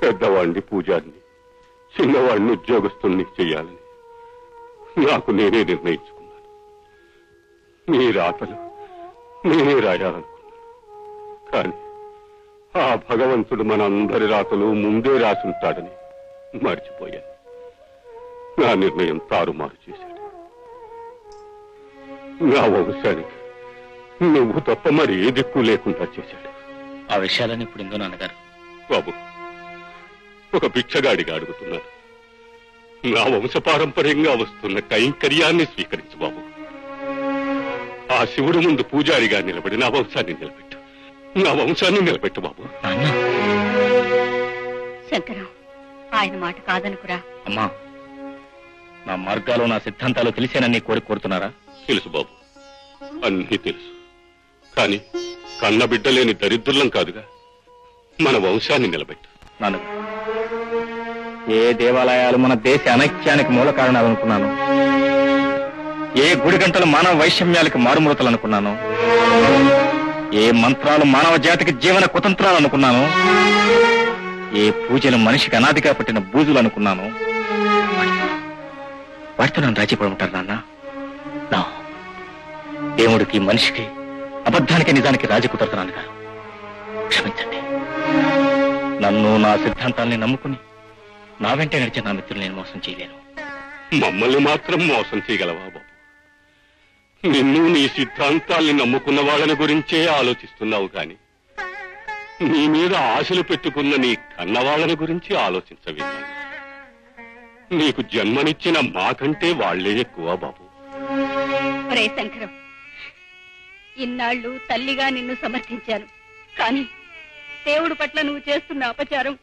పెద్దవాడిని పూజారిని, చిన్నవాడిని ఉద్యోగస్తుల్ని చెయ్యాలని నాకు నేనే నిర్ణయించుకున్నాను. నీ రాతలు నేనే రాయాలనుకున్నాను. కానీ ఆ భగవంతుడు మన అందరి రాతలు ముందే రాసుంటాడని మర్చిపోయాను. నా నిర్ణయం తారుమారు చేశాడు. నా వంశానికి నువ్వు తప్ప మరి ఏ దిక్కు లేకుండా చేశాడు. ఆ విషయాలని ఇప్పుడు ఇందో నాన్నగారు. బాబు, ఒక భిక్షగాడిగా అడుగుతున్నాను. నా వంశపారంపర్యంగా వస్తున్న కైంకర్యాన్ని స్వీకరించు బాబు. ఆ శివుడు ముందు పూజారిగా నిలబడి నా వంశాన్ని నిలబెట్టు. నా వంశాన్ని నిలబెట్టు బాబు. శంకరం, ఆయన మాట కాదనుకురా. అమ్మా, నా మార్గాలు నా సిద్ధాంతాలు తెలిసేనని కోరుతున్నారా? తెలుసు బాబు, అన్నీ తెలుసు. కానీ కన్న బిడ్డలేని దరిద్రులం కాదుగా. మన వంశాన్ని నిలబెట్టు. నాన్నగారు, ఏ దేవాలయాలు మన దేశ అనైక్యానికి మూల కారణాలు అనుకున్నాను, ఏ గుడి గంటలు మానవ వైషమ్యాలకు మారుమూలతలు అనుకున్నాను, ఏ మంత్రాలు మానవ జాతికి జీవన కుతంత్రాలు అనుకున్నాను, ఏ పూజలు మనిషికి అనాదిగా పట్టిన బూజులు అనుకున్నాను, వాటితో నన్ను రాజీపడమంటారు నాన్న? నా దేవుడికి, మనిషికి, అబద్ధానికి, నిజానికి రాజీ కుదరదు గారు. క్షమించండి. నన్ను, నా సిద్ధాంతాల్ని నమ్ముకుని నా వెంటే నడిచే నా మిత్రులు నేను మోసం చేయలేను. మమ్మల్ని మాత్రం మోసం చేయగలవా బాబు? నిన్ను నీ సిద్ధాంతాల్ని నమ్ముకున్న వాళ్ళని గురించే ఆలోచిస్తున్నావు కాని నీ మీద ఆశలు పెట్టుకున్న నీ కన్నవాళ్ళని గురించి ఆలోచించవే. నీకు జన్మనిచ్చిన మాకంటే వాళ్లే ఎక్కువ బాబు. ఒరే శంకరం, ఇన్నాళ్ళు తల్లిగా నిన్ను సమర్థించాను. కాని దేవుడు పట్ల నువ్వు చేస్తున్న అపచారం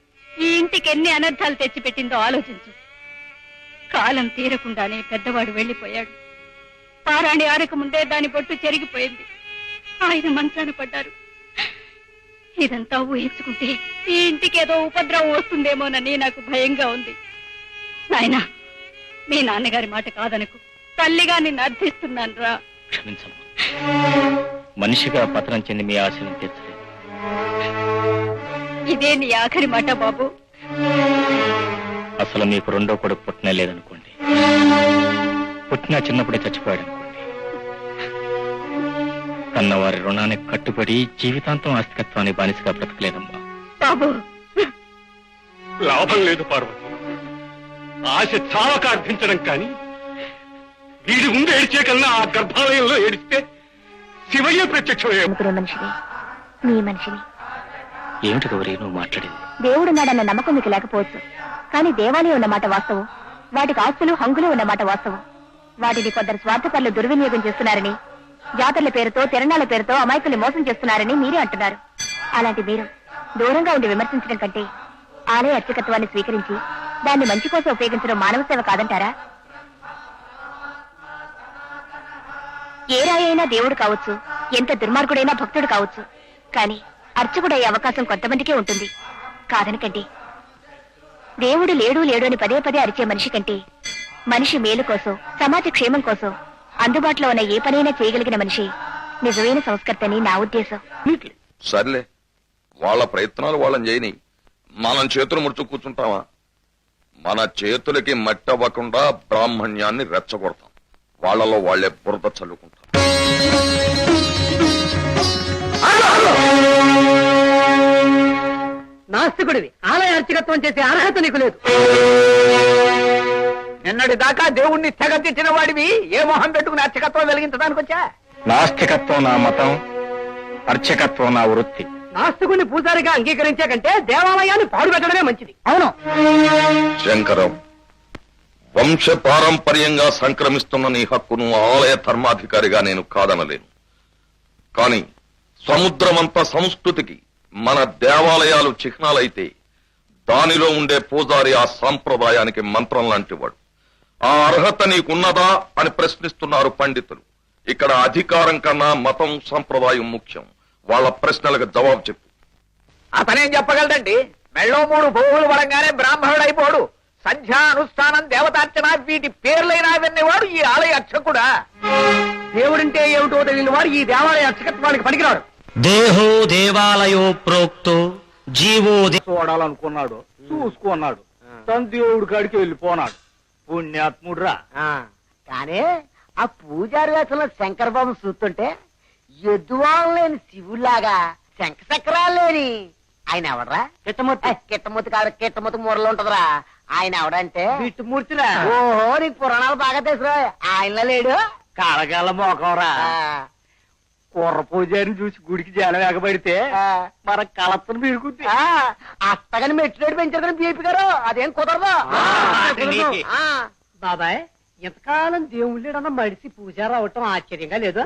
ఈ ఇంటికి ఎన్ని అనర్థాలు తెచ్చిపెట్టిందో ఆలోచించు. కాలం తీరకుండానే పెద్దవాడు వెళ్లిపోయాడు. పారాణి ఆరక ముందే దాని బొట్టు చెరిగిపోయింది. ఆయన మంచాన పడ్డారు. ఇదంతా ఊహించుకుంటే ఈ ఇంటికి ఏదో ఉపద్రవం వస్తుందేమోనని నాకు భయంగా ఉంది. నాయనా, మీ నాన్నగారి మాట కాదనకు. తల్లిగా నిన్ను అర్థిస్తున్నాను రా. క్షమించమ్మా, మనిషిగా పతనం చెంది మీ ఆశలను తీర్చలేదు. ఇదే నీ ఆఖరి మాట బాబు. అసలు మీకు రెండో కొడుకు పుట్టిన లేదనుకోండి, పుట్టినా చిన్నప్పుడే చచ్చిపోయాడు అనుకోండి, కన్నవారి రుణానికి కట్టుబడి జీవితాంతం ఆస్తికత్వాన్ని బానిసగా బ్రతకలేదమ్మా. బాబు, లాభం లేదు పార్వతి. ఆశ చావక అర్థించడం కానీ వీడి ముందు ఏడ్చే కన్నా ఆ గర్భాలయంలో ఏడిస్తే శివయ్య ప్రత్యక్షమయ్యే. మనిషిని, నీ మనిషిని. ఏమిటి గౌరీ నువ్వు మాట్లాడేది? దేవుడున్నాడన్న నమ్మకం మీకు లేకపోవచ్చు, కానీ దేవాలయం ఉన్న మాట వాస్తవం. వాటికి ఆస్తులు హంగులు ఉన్నమాట వాస్తవం. వాటిని కొందరు స్వార్థపరులు దుర్వినియోగం చేస్తున్నారని, జాతరల పేరుతో తిరణాల పేరుతో అమాయకుల్ని మోసం చేస్తున్నారని మీరే అంటున్నారు. అలాంటి మీరు దూరంగా ఉండి విమర్శించడం కంటే ఆలయ అర్చకత్వాన్ని స్వీకరించి దాన్ని మంచి కోసం ఉపయోగించడం మానవ సేవ కాదంటారా? ఏ రాయి అయినా దేవుడు కావచ్చు, ఎంత దుర్మార్గుడైనా భక్తుడు కావచ్చు, కానీ అర్చకుడయ్యే అవకాశం కొంతమందికే ఉంటుంది. కాదనకండి. దేవుడు లేడు లేడు అని పదే పదే అరిచే మనిషి కంటే మనిషి మేలు కోసం, సమాజ క్షేమం కోసం అందుబాటులో ఉన్న ఏ పనైనా చేయగలిగిన మనిషి నిజమైన సంస్కర్తని నా ఉద్దేశం. సర్లే, వాళ్ళ ప్రయత్నాలు వాళ్ళని చేయని మనం చేతులు ముడుచు కూర్చుంటామా? మన చేతులకి మట్టవ్వకుండా బ్రాహ్మణ్యాన్ని రెచ్చగొడతాం. వాళ్ళలో వాళ్లే బురద చల్లుకుంటాం. నాస్తికుడివి. ఆలయ అర్చకత్వం చేసే అర్హత నీకు లేదు. నిన్నటి దాకా దేవుణ్ణి తెగతిచ్చిన వాడివి ఏ మొహం పెట్టుకుని అర్చకత్వం వెలిగించడానికి వచ్చా? నాస్తికత్వం నా మతం, అర్చకత్వం నా వృత్తి. నాస్తికుడిని పూజారిగా అంగీకరించే కంటే దేవాలయాన్ని పాడుపెట్టడమే మంచిది. అవును శంకరం, వంశ పారంపర్యంగా సంక్రమిస్తున్న నీ హక్కును ఆలయ ధర్మాధికారిగా నేను కాదనలేను. కాని సముద్రమంత సంస్కృతికి మన దేవాలయాలు చిహ్నాలైతే దానిలో ఉండే పూజారి ఆ సాంప్రదాయానికి మంత్రం లాంటివాడు. ఆ అర్హత నీకున్నదా అని ప్రశ్నిస్తున్నారు పండితులు. ఇక్కడ అధికారం కన్నా మతం, సంప్రదాయం ముఖ్యం. వాళ్ళ ప్రశ్నలకు జవాబు చెప్పు. అతనేం చెప్పగలడండి? మెళ్ళో 3 భోగులు పడంగానే బ్రాహ్మణుడైపోడు. సంధ్యా అనుష్ఠానం, దేవతార్చన వీటి పేర్లైనా వినేవాడు ఈ ఆలయ అర్చకుడా? దేవుడంటే ఏమిటో తెలియని వాడు ఈ దేవాలయ అర్చకత్వానికి పనికిరాడు. దేహో దేవాలయో ప్రోక్తో జీవో చూడాలనుకున్నాడు, చూసుకున్నాడు, తన దేవుడి కాడికి వెళ్ళిపోనాడు. పుణ్యాత్ముడ్రా. కానీ ఆ పూజారి వేసంలో శంకర బాబు చూస్తుంటే ఎద్దువాళ్ళు లేని శివులాగా శంఖ చక్రాలు లేని ఆయన ఎవడరా? కిట్టమూర్తి కాదు, కిట్టమూర్తి మూరలో ఉంటదిరా. ఆయన ఎవడంటే విష్ణుమూర్తిరా. ఓహో, నీకు పురాణాలు బాగా తెలుసురా. ఆయనలో లేడు. కాళగాల మోకంరా. కుర్ర పూజారిని చూసి గుడికి జనం ఎగబడితే మన కలత్తను పీరుకుంది. అత్తగాని మెట్లు పెంచారు కానీ బీపీ గారు అదేం కుదరదు. బాబాయ్, ఇంతకాలం దేవుళ్ళేడన్న మడిసి పూజారి అవటం ఆశ్చర్యంగా లేదు?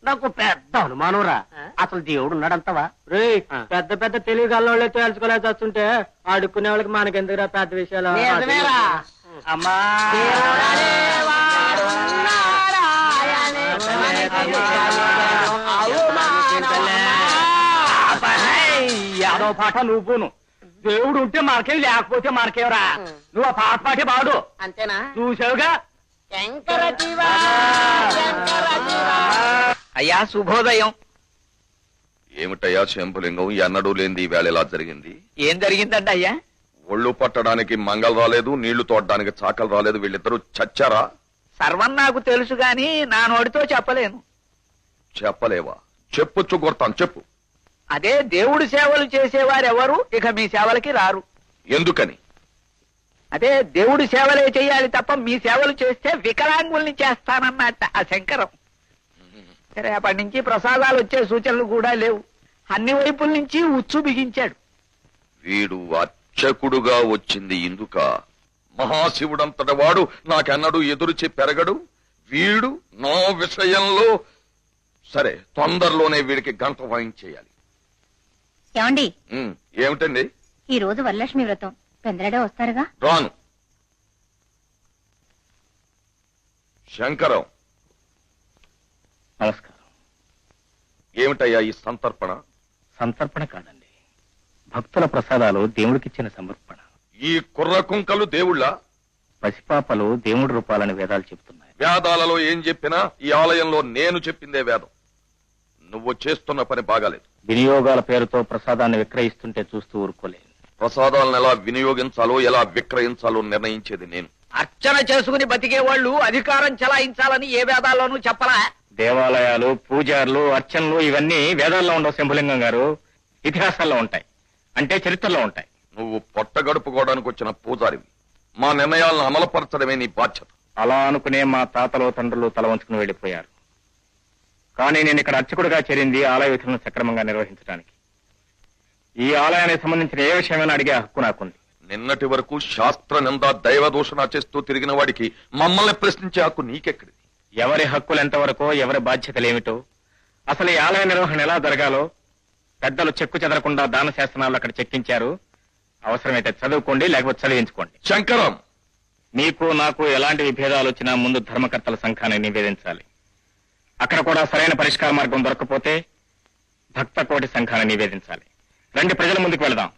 నాకు పెద్ద అనుమానం రా. అసలు దేవుడు ఉన్నాడంతవా? రే, పెద్ద పెద్ద తెలివి గల్లోళ్ళే తేల్చుకోలేక వస్తుంటే అడుక్కునే వాళ్ళకి మనకెందుకురా పెద్ద విషయాలు? అమ్మా యాదో పాట నువ్వును. దేవుడు ఉంటే మనకే, లేకపోతే మనకేవరా. నువ్వు ఆ పాట పాటే పాడు. అంతేనా? చూసావుగా. శంకర జీవా, శంకర జీవా. అయ్యా శుభోదయం. ఏమిటయ్యా శంభులింగం, ఎన్నడూ లేనిది ఈ వేళ ఎలా జరిగింది? ఏం జరిగిందండి అయ్యా? ఒళ్ళు పట్టడానికి మంగళ రాలేదు, నీళ్లు తోడడానికి చాకలు రాలేదు. వీళ్ళిద్దరూ చచ్చారా? సర్వం నాకు తెలుసు గాని నా నోటితో చెప్పలేను. చెప్పలేవా? చెప్పొచ్చు, కొడతాను, చెప్పు. అదే దేవుడి సేవలు చేసేవారెవరు ఇక మీ సేవలకి రారు. ఎందుకని? అదే దేవుడి సేవలే చేయాలి తప్ప మీ సేవలు చేస్తే వికలాంగుల్ని చేస్తానన్నట్ట ఆ శంకరం. సరే, అప్పటి నుంచి ప్రసాదాలు వచ్చే సూచనలు కూడా లేవు. అన్ని వైపుల నుంచి ఉచ్చు బిగించాడు. వీడు అర్చకుడుగా వచ్చింది ఇందుక? మహాశివుడంతటి వాడు నాకెన్నడూ ఎదురుచి పెరగడు. వీడు నా విషయంలో. సరే, తొందరలోనే వీడికి గంట వాయించేయాలి. ఏమండి, ఏమిటండి? ఈ రోజు వరలక్ష్మి వ్రతం, పెందలడే వస్తారుగా? రాను. శంకరం, నమస్కారం. ఏమిటయ్యా ఈ సంతర్పణ? సంతర్పణ కాదండి, భక్తుల ప్రసాదాలు దేవుడికిచ్చిన సమర్పణ. ఈ కుర్ర కుంకలు దేవుళ్ళ? పసిపాపలు దేవుడి రూపాలని వేదాలు చెప్తున్నాయి. వేదాలలో ఏం చెప్పినా ఈ ఆలయంలో నేను చెప్పిందే వేదం. నువ్వు చేస్తున్న పని బాగాలేదు. వినియోగాల పేరుతో ప్రసాదాన్ని విక్రయిస్తుంటే చూస్తూ ఊరుకోలేదు. ప్రసాదాలను ఎలా వినియోగించాలో, ఎలా విక్రయించాలో నిర్ణయించేది నేను. అర్చన చేసుకుని బతికే వాళ్ళు అధికారం చెలాయించాలని ఏ వేదాల్లోనూ చెప్పలా? దేవాలయాలు, పూజారులు, అర్చనలు ఇవన్నీ వేదాల్లో ఉండవు శంభులింగం గారు, ఇతిహాసాల్లో ఉంటాయి. అంటే చరిత్రలో ఉంటాయి. నువ్వు పొట్టగడుపుకోవడానికి వచ్చిన పూజారివి. మా నిర్ణయాలను అమలుపరచడమే నీ బాధ్యత. అలా అనుకునే మా తాతలు, తండ్రులు తల వంచుకుని వెళ్లిపోయారు. కానీ నేను ఇక్కడ అర్చకుడిగా చేరింది ఆలయ విధులను సక్రమంగా నిర్వహించడానికి. ఈ ఆలయానికి సంబంధించిన ఏ విషయమైనా అడిగే హక్కు నాకుంది. నిన్నటి వరకు శాస్త్ర నింద దైవ దూషణ చేస్తూ తిరిగిన వాడికి మమ్మల్ని ప్రశ్నించే హక్కు నీకెక్కడిది? ఎవరి హక్కులు ఎంతవరకో, ఎవరి బాధ్యతలేమిటో, అసలు ఈ ఆలయ నిర్వహణ ఎలా జరగాలో పెద్దలు చెక్కు చెదరకుండా దాన శాసనాలు అక్కడ చెక్కించారు. అవసరమైతే చదువుకోండి, లేకపోతే చదివించుకోండి. శంకరం, మీకు నాకు ఎలాంటి విభేదాలు వచ్చినా ముందు ధర్మకర్తల సంఘాన్ని నివేదించాలి. అక్కడ కూడా సరైన పరిష్కార మార్గం దొరకకపోతే భక్త కోటి సంఘాన్ని నివేదించాలి. రండి, ప్రజల ముందుకు వెళదాం.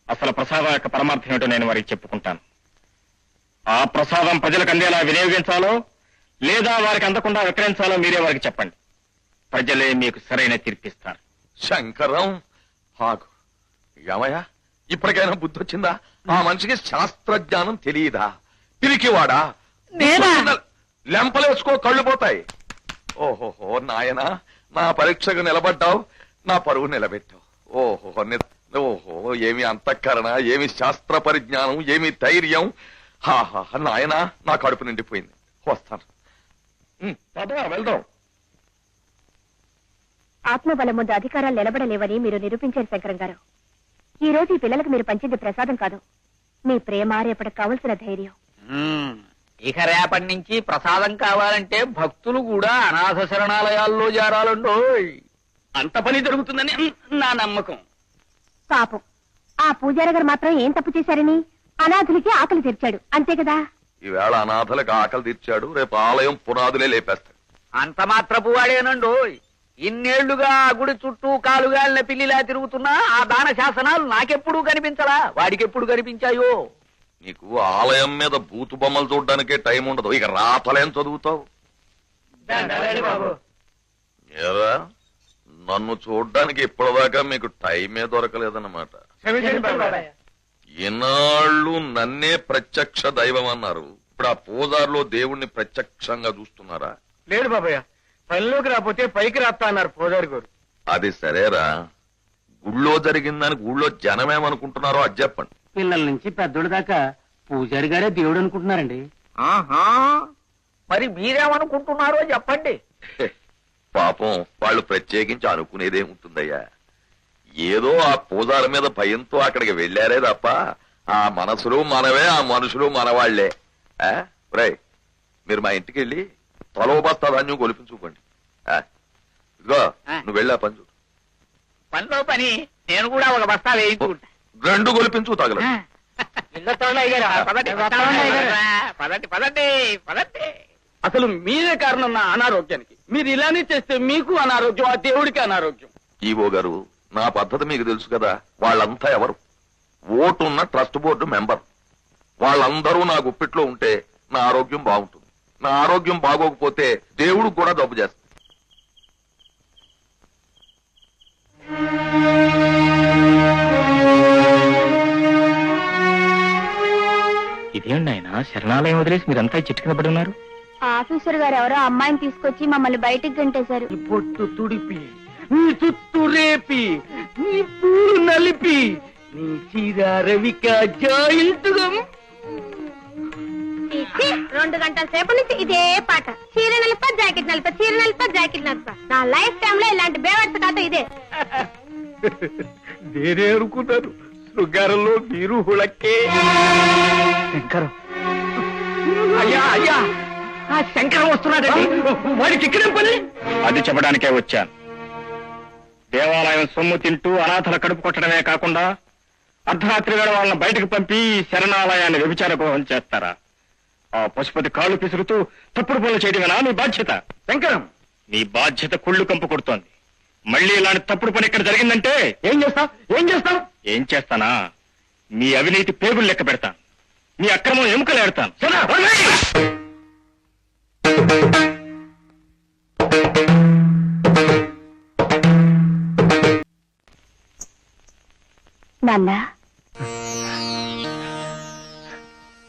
అసలు ప్రసాదం యొక్క పరమార్థం ఏమిటో నేను వారికి చెప్పుకుంటాను. ఆ ప్రసాదం ప్రజలకు అందేలా వినియోగించాలో లేదా వారికి అందకుండా విక్రయించాలో మీరే వారికి చెప్పండి. ప్రజలే మీకు సరైన తీర్పిస్తారు. శంకరం ఆగు. ఏమయ్యా, ఇప్పటికైనా బుద్ధి వచ్చిందా? ఆ మనిషికి శాస్త్రజ్ఞానం తెలియదా? పిరికివాడా? లెంపలేసుకో, కళ్ళు పోతాయి. ఓహోహో నాయనా, నా పరీక్షకు నిలబడ్డావు, నా పరువు నిలబెట్టావు. ఓహో ఏమి అంతఃకరణ, ఏమి శాస్త్ర పరిజ్ఞానం, ఏమి ధైర్యం. హాహా నాయనా, నా కడుపు నిండిపోయింది. వస్తాను. వెళ్దాం. ఆత్మబలం ముందు అధికారాలు నిలబడలేవని మీరు నిరూపించారు శంకరం గారు. ఈ రోజు ఈ పిల్లలకు మీరు పంచింది ప్రసాదం కాదు, మీ ప్రేమ, రేపటికి కావలసిన ధైర్యం. ఇక రేపటి నుంచి ప్రసాదం కావాలంటే భక్తులు కూడా అనాథ శరణాలయాల్లో చేరాలండో. అంత పని జరుగుతుందని నా నమ్మకం. పాపం, ఆ పూజారి గారు మాత్రం ఏం తప్పు చేశారని అనాథులకి ఆకలి తెరిచాడు, అంతే కదా? ఈవేళ అనాథలకు ఆకలి తీర్చాడు, రేపు ఆలయం పునాదులే లేపేస్తాడు. అంత మాత్రపు వాడేనండో. ఇన్నేళ్లుగా ఆ గుడి చుట్టూ కాలుగాలిన పిల్లిలా తిరుగుతున్నా ఆ దాన శాసనాలు నాకెప్పుడు కనిపించలా, వాడికెప్పుడు కనిపించాయో? నీకు ఆలయం మీద బూతు బొమ్మలు చూడడానికే టైం ఉండదు, ఇక రాతలేం చదువుతావు? ఏరా, నన్ను చూడ్డానికి ఇప్పటిదాకా మీకు టైమే దొరకలేదన్నమాట. ఈనాళ్ళు నన్నే ప్రత్యక్ష దైవం అన్నారు, ఇప్పుడు ఆ పూజారిలో దేవుణ్ణి ప్రత్యక్షంగా చూస్తున్నారా? లేదు బాబయ్య, పనిలోకి రాకపోతే పైకి రాస్తా అన్నారు పూజారి గారు. అది సరేరా, గుళ్ళో జరిగిందని గుళ్ళో జనమేమనుకుంటున్నారో అది చెప్పండి. పిల్లల నుంచి పెద్దోళ్ళ దాకా పూజారి గారే దేవుడు అనుకుంటున్నారండి. ఆహా, మరి మీరేమనుకుంటున్నారో చెప్పండి. పాపం వాళ్ళు ప్రత్యేకించి అనుకునేదేముంటుందయ్యా, ఏదో ఆ పూజారి మీద భయంతో అక్కడికి వెళ్లారే తప్ప ఆ మనసులు మనవే, ఆ మనుషులు మనవాళ్లే. రేయ్, మీరు మా ఇంటికి వెళ్ళి తలో బస్తా ధాన్యం కొలిపించుకోండి. ఇదిగో నువ్వు వెళ్ళా పని చూడు. పనిలో పని నేను కూడా ఒక బస్తా వేయించుకుంటా. రెండు కొలిపించు తగల. పదండి పదండి పదండి. అసలు మీరే కారణం నా అనారోగ్యానికి. మీరు ఇలానే చేస్తే మీకు అనారోగ్యం, ఆ దేవుడికి అనారోగ్యం. ఈవో గారు, నా పద్ధతి మీకు తెలుసు కదా. వాళ్ళంతా ఎవరు? ఓటున్న ట్రస్ట్ బోర్డు మెంబర్. వాళ్ళందరూ నా గుప్పిట్లో ఉంటే నా ఆరోగ్యం బాగుంటుంది. నా ఆరోగ్యం బాగోకపోతే దేవుడు కూడా జబ్బు చేస్తాడు. ఇదేండి ఆయన శరణాలయం వదిలేసి మీరంతా చెట్టు కింద పడి ఉన్నారు? ఆఫీసర్ గారు ఎవరో అమ్మాయిని తీసుకొచ్చి మమ్మల్ని బయటికి గంటేశారు. పొట్టు తుడిపి, నీ చుట్టూ రేపి, నీ పూలు నలిపి, నీ చీర రవిక జాయింటుగా 2 గంటల సేపు నుంచి ఇదే పాట. చీర నలిప, జాకెట్ నలిప, చీర నలిప, జాకెట్ నలిప. నా లైఫ్ టైమ్ లో ఇలాంటి బేవర్స్ కథ ఇదే. నేనే అనుకున్నాను శృంగారంలో మీరు హుళక్కే. శంకరం, అయ్యా అయ్యా, ఆ శంకరం వస్తున్నాడండి. వాడికి ఇక్కడే పని. అది చెప్పడానికే వచ్చాను. దేవాలయం సొమ్ము తింటూ అనాథల కడుపు కొట్టడమే కాకుండా అర్ధరాత్రి వేళ వాళ్ళని బయటకు పంపి శరణాలయాన్ని వ్యభిచార గృహం చేస్తారా? ఆ పశుపతి కాళ్ళు పిసురుతూ తప్పుడు పనులు చేయడమేనా నీ బాధ్యత? శంకరం, నీ బాధ్యత కుళ్ళు కంపు కొడుతోంది. మళ్ళీ ఇలాంటి తప్పుడు పని ఇక్కడ జరిగిందంటే ఏం చేస్తావు? ఏం చేస్తావు? ఏం చేస్తానా? మీ అవినీతి పేగులు లెక్క పెడతాను, మీ అక్రమం ఎముకలు ఏడతాను. నాన్న,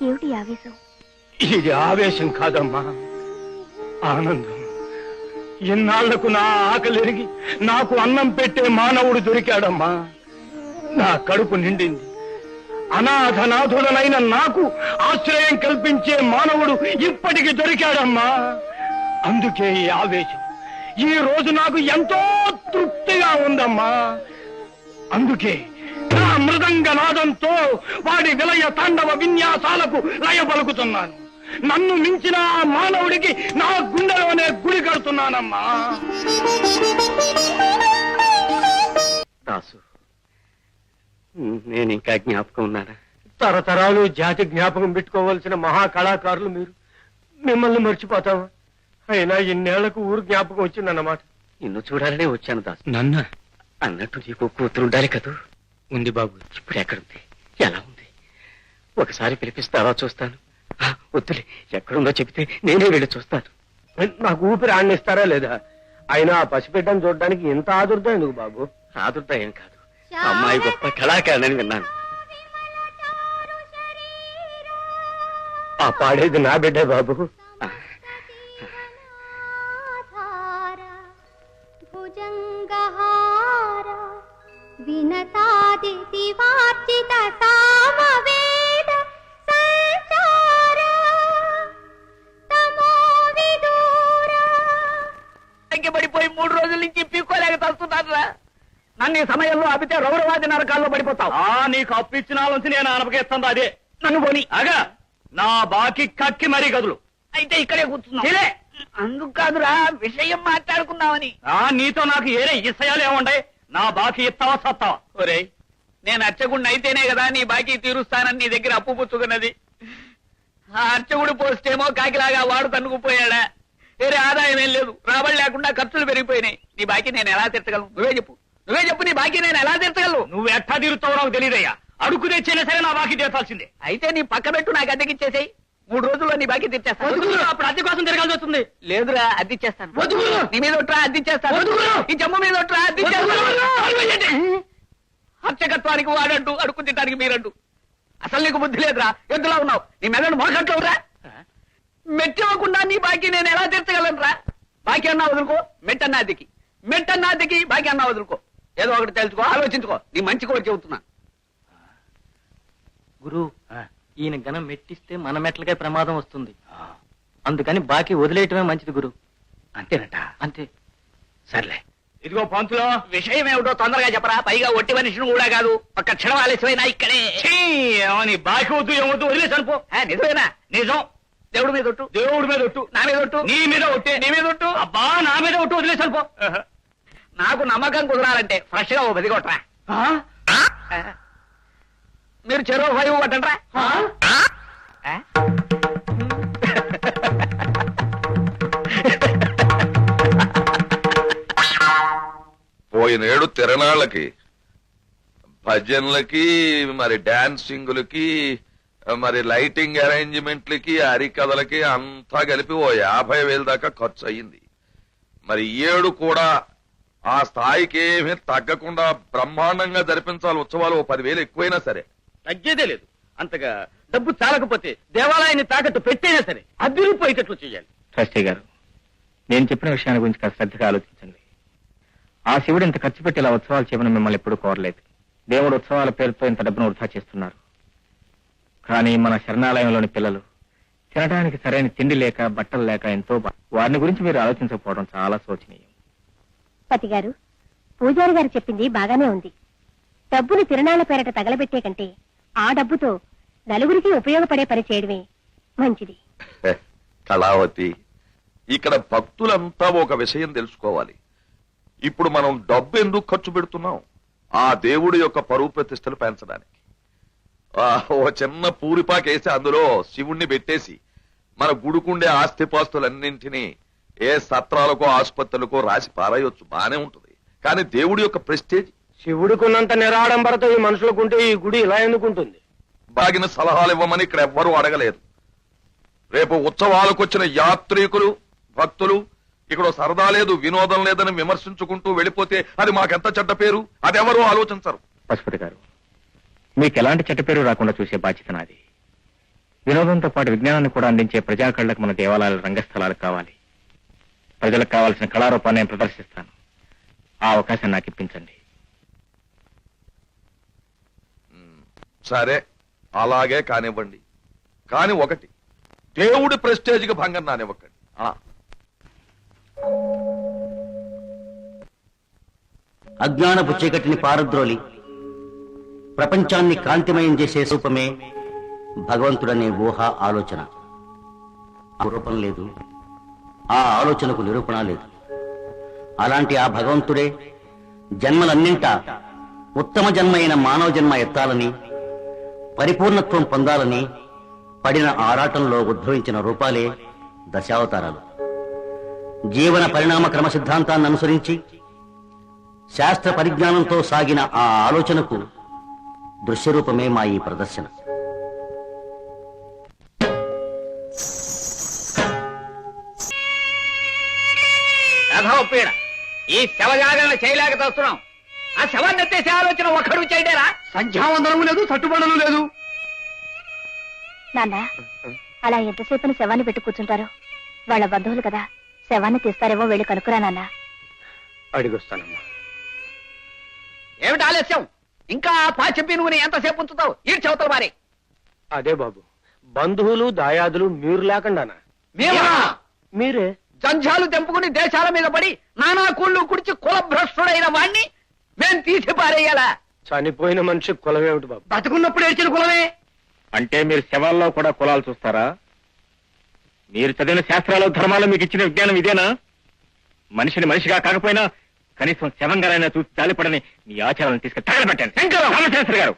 ఏమిటి ఆవేశం? ఇది ఆవేశం కాదమ్మా, ఆనందం. ఇన్నాళ్లకు నా ఆకలిరిగి నాకు అన్నం పెట్టే మానవుడు దొరికాడమ్మా. నా కడుపు నిండింది. అనాథనాథుడనైన నాకు ఆశ్రయం కల్పించే మానవుడు ఇప్పటికి దొరికాడమ్మా. అందుకే ఈ ఆవేశం. ఈ రోజు నాకు ఎంతో తృప్తిగా ఉందమ్మా. అందుకే నా అమృత మృదంగనాదంతో వాడి విలయ తాండవ విన్యాసాలకు లయ పలుకుతున్నాను. నన్ను మించిన ఆ మానవుడికి నా గుండెలోనే గుడి కడుతున్నానమ్మా. దాసు, నేను ఇంకా జ్ఞాపకం ఉన్నానా? తరతరాలు జాతి జ్ఞాపకం పెట్టుకోవాల్సిన మహాకళాకారులు మీరు. మిమ్మల్ని మర్చిపోతావా? అయినా ఇన్నేళ్లకు ఊరు జ్ఞాపకం వచ్చిందన్నమాట. నిన్ను చూడాలనే వచ్చాను దాసు. నన్న అన్నట్టు నీకు కూతురు ఉండాలి కదూ? ఉంది బాబు. ఇప్పుడు ఎక్కడుంది? ఎలా ఉంది? ఒకసారి పిలిపిస్తావా? చూస్తాను. వద్దులే, ఎక్కడుందో చెబితే నేనే వెళ్ళి చూస్తాను. నాకు ఊపిరి ఆడినిస్తారా లేదా? అయినా ఆ పసిబిడ్డను చూడడానికి ఎంత ఆదుర్దా ఎందుకు బాబు? ఆదుర్దా ఏం కాదు, అమ్మాయి గొప్ప కళాకారులని విన్నాను. ఆ పాడేది నా బిడ్డే బాబు. భుజంగహార వినతాదితి వార్చిత సామవేద సంచార తమో విదూర. పడిపోయి 3 రోజుల నుంచి పీక్కోలేక తలుస్తున్నారా? నన్ను ఈ సమయంలో ఆపితే రౌరవాది నరకాల్లో పడిపోతావు. నీకు అప్పిచ్చినాలోంచి నేను అనపకేస్తాను. అదే నన్ను పోని. అగా నా బాకి కక్కి మరీ గదులు. అయితే ఇక్కడే కూర్చున్నావు. అందుకు కాదురా, విషయం మాట్లాడుకుందామని. నీతో నాకు ఏరే ఇసయాలు ఏముంటాయి? నా బాకి ఇస్తావా సత్తావా? ఒరే, నేను అర్చకుడిని అయితేనే కదా నీ బాకీ తీరుస్తానని నీ దగ్గర అప్పు పుచ్చుకున్నది. ఆ అర్చకుడు పోస్టేమో కాకిలాగా వాడు తన్నుకుపోయాడా? వేరే ఆదాయం ఏం లేదు, రాబడి లేకుండా ఖర్చులు పెరిగిపోయినాయి. నీ బాకీ నేను ఎలా తీర్చగలను? నువ్వే చెప్పు నీ బాకీ నేను ఎలా తీర్చగలను? నువ్వు ఎట్టా తీరుతావో నాకు తెలియదయ్యా. అడుగు తెచ్చైనా సరే నా బాకీ తీర్చాల్సిందే. అయితే నీ పక్క పెట్టు, నాకు అద్దెకిచ్చేసేయి. 3 రోజుల్లో నీ బాకీ తీర్చేస్తాను. అప్పుడు అద్దె కోసం తిరగాల్సి వస్తుంది. లేదురా, అద్దిచ్చేస్తాను. నీ మీద ఒట్రా, అద్దిచ్చేస్తాను. ఈ జమ్ము మీద ఒట్రా, అద్దిచ్చేస్తాను. అర్చకత్వానికి వాడంటూ, అడుక్కు తింటానికి మీరంటూ. అసలు నీకు బుద్ధి లేదురా, ఎద్దులా ఉన్నావు. నీ మెదడు మొలకట్లో రా. మెట్టివ్వకుండా నీ బాకీ నేను ఎలా తీర్చగలను రా? బాకీ అన్నా వదులుకో, మెట్టన్నా అద్దెకి బాకీ అన్నా వదులుకో. ఏదో ఒకటి తెలుసుకో, ఆలోచించుకో. నీ మంచి కోరి చెబుతున్నా. గురు, ఈయన గనం మెట్టిస్తే మన మెట్లకే ప్రమాదం వస్తుంది. అందుకని బాకీ వదిలేయటమే మంచిది గురు. అంతేనట? అంతే. సర్లే. ఇదిగో పంతులో, విషయం ఏమిటో తొందరగా చెప్పరా. పైగా ఒట్టి మనిషిని కూడా కాదు, ఒక్క క్షణం ఆలస్యమైనా ఇక్కడే. ఏమని బాకీ వద్దు ఏమొద్దు వదిలేసాను పో. నిజమేనా? నిజం. దేవుడి మీద ఒట్టు. దేవుడి మీద ఒట్టు. నా మీద ఒట్టు. నీ మీద ఒట్టే. నీ మీద ఒట్టు. అబ్బా, నా మీద ఒట్టు వదిలేసాను పో. నాకు నమ్మకం కుదరాలంటే ఫ్రెష్ గా ఓ 10 కొట్టరా. మీరు చెరో 5 కొట్టండి రా. పోయినేడు తిరణాళ్ళకి, భజనలకి, మరి డాన్సింగులకి, మరి లైటింగ్ అరేంజ్మెంట్లకి, హరికథలకి అంతా కలిపి ఓ 50,000 దాకా ఖర్చు అయ్యింది. మరి ఈ ఏడు కూడా ఆ స్థాయికి ఏమీ తగ్గకుండా బ్రహ్మాండంగా జరిపించాలి ఉత్సవాలు. ఓ 10,000 ఎక్కువైనా సరే. తగ్గేదే లేదు. అంతగా డబ్బు చాలకపోతే దేవాలయాన్ని తాకట్టు పెట్టైనా సరే అద్దరిపోయేటట్లు చేయాలి. ట్రస్టీ గారు, నేను చెప్పిన విషయాన్ని గురించి కాస్త శ్రద్ధగా ఆలోచించండి. ఆ శివుడు ఇంత ఖర్చు పెట్టి ఇలా ఉత్సవాలు చేయమని మిమ్మల్ని ఎప్పుడూ కోరలేదు. దేవుడు ఉత్సవాల పేరుతో ఇంత డబ్బును వృధా చేస్తున్నారు. కానీ మన శరణాలయంలోని పిల్లలు తినడానికి సరైన తిండి లేక, బట్టలు లేక ఎంతో వారిని గురించి మీరు ఆలోచించకపోవడం చాలా శోచనీయం. పతి గారు, పూజారి గారు చెప్పింది బాగానే ఉంది. డబ్బులు తిరణాల పేరట తగలబెట్టే కంటే ఆ డబ్బుతో నలుగురికి ఉపయోగపడే పని చేయడమే మంచిది. కళావతి, ఇక్కడ భక్తులంతా ఒక విషయం తెలుసుకోవాలి. ఇప్పుడు మనం డబ్బు ఎందుకు ఖర్చు పెడుతున్నాం? ఆ దేవుడి యొక్క పరువు ప్రతిష్టలు పెంచడానికి. ఓ చిన్న పూరిపాకేసి అందులో శివుణ్ణి పెట్టేసి మన గుడికుండే ఆస్తిపాస్తులన్నింటినీ ఏ సత్రాలకో ఆసుపత్రులకో రాసి పారాయొచ్చు, బానే ఉంటుంది. కానీ దేవుడి యొక్క ప్రెస్టేజ్. శివుడికున్నంత నిరాడంబరతో ఈ మనుషులకుంటే ఈ గుడి ఇలా ఎందుకుంటుంది? బాగిన సలహాలు ఇవ్వమని ఇక్కడ ఎవ్వరూ అడగలేదు. రేపు ఉత్సవాలకు వచ్చిన యాత్రికులు, భక్తులు ఇక్కడ సరదా లేదు, వినోదం లేదని విమర్శించుకుంటూ వెళ్ళిపోతే అది మాకెంత చెడ్డ పేరు. అదెవరూ ఆలోచించరు. పశుపతి గారు, మీకు ఎలాంటి చెడ్డ పేరు రాకుండా చూసే బాధ్యత నాది. వినోదంతో పాటు విజ్ఞానాన్ని కూడా అందించే ప్రజాకళ్ళకు మన దేవాలయాల రంగస్థలాలు కావాలి. ప్రజలకు కావాల్సిన కళారూపాన్ని నేను ప్రదర్శిస్తాను. ఆ అవకాశం నాకు ఇప్పించండి. సరే, అలాగే కానివ్వండి. కాని ఒకటి, దేవుడి ప్రెస్టేజ్కి భంగం నానివ్వకండి. అజ్ఞానపు చీకటిని పారద్రోలి ప్రపంచాన్ని కాంతిమయం చేసే రూపమే భగవంతుడనే ఊహ ఆలోచన. ఆ రూపం లేదు, ఆ ఆలోచనకు నిరూపణ లేదు. అలాంటి ఆ భగవంతుడే జన్మలన్నింటా ఉత్తమ జన్మైన మానవ జన్మ ఎత్తాలని, పరిపూర్ణత్వం పొందాలని పడిన ఆరాటంలో ఉద్భవించిన రూపాలే దశావతారాలు. జీవన పరిణామ క్రమ సిద్ధాంతాన్ని అనుసరించి శాస్త్ర పరిజ్ఞానంతో సాగిన ఆ ఆలోచనకు దృశ్యరూపమే మా ఈ ప్రదర్శన. రథోపీడ ఈ శవజాగరణ చేయలేక తోస్తున్నాం. ఆ శవాన్ని ఎత్తేసే ఆలోచన ఒక్కడు చేయడేరా? సంధ్యావందనము లేదు, తట్టుబడలు లేదు. నాన్న, అలా ఎంతసేపని శవాన్ని పెట్టి కూర్చుంటారు? వాళ్ళ బంధువులు కదా, శవాన్ని తీస్తారేమో వెళ్ళి కనుక్కురా నాన్న. అడిగొస్తానమ్మా. ఏమిటి ఆలస్యం? ఇంకా పాచెప్పి నువ్వు ఎంతసేపు ఉంచుతావు? ఈ చవతల మారి. అదే బాబు, బంధువులు దాయాదులు మీరు లేకుండానా? మీరే జంఝాలు తెంపుకుని దేశాల మీద పడి నానా కూళ్ళు కుడిచి కులభ్రష్టుడైన వాణ్ణి మేం తీసి పారేయాలా? చనిపోయిన మనిషి కులమేమిటి బాబు? బతుకున్నప్పుడు ఏడ్చిన కులమే. అంటే మీరు శవాల్లో కూడా కులాలు చూస్తారా? మీరు చదివిన శాస్త్రాలు ధర్మాలు మీకు ఇచ్చిన విజ్ఞానం ఇదేనా? మనిషిని మనిషిగా కాకపోయినా కనీసం శవంగారైనా చూసి జాలిపడని మీ ఆచారాలను తీసుకుని తగలబెట్టండి. రామశాస్త్రి గారు,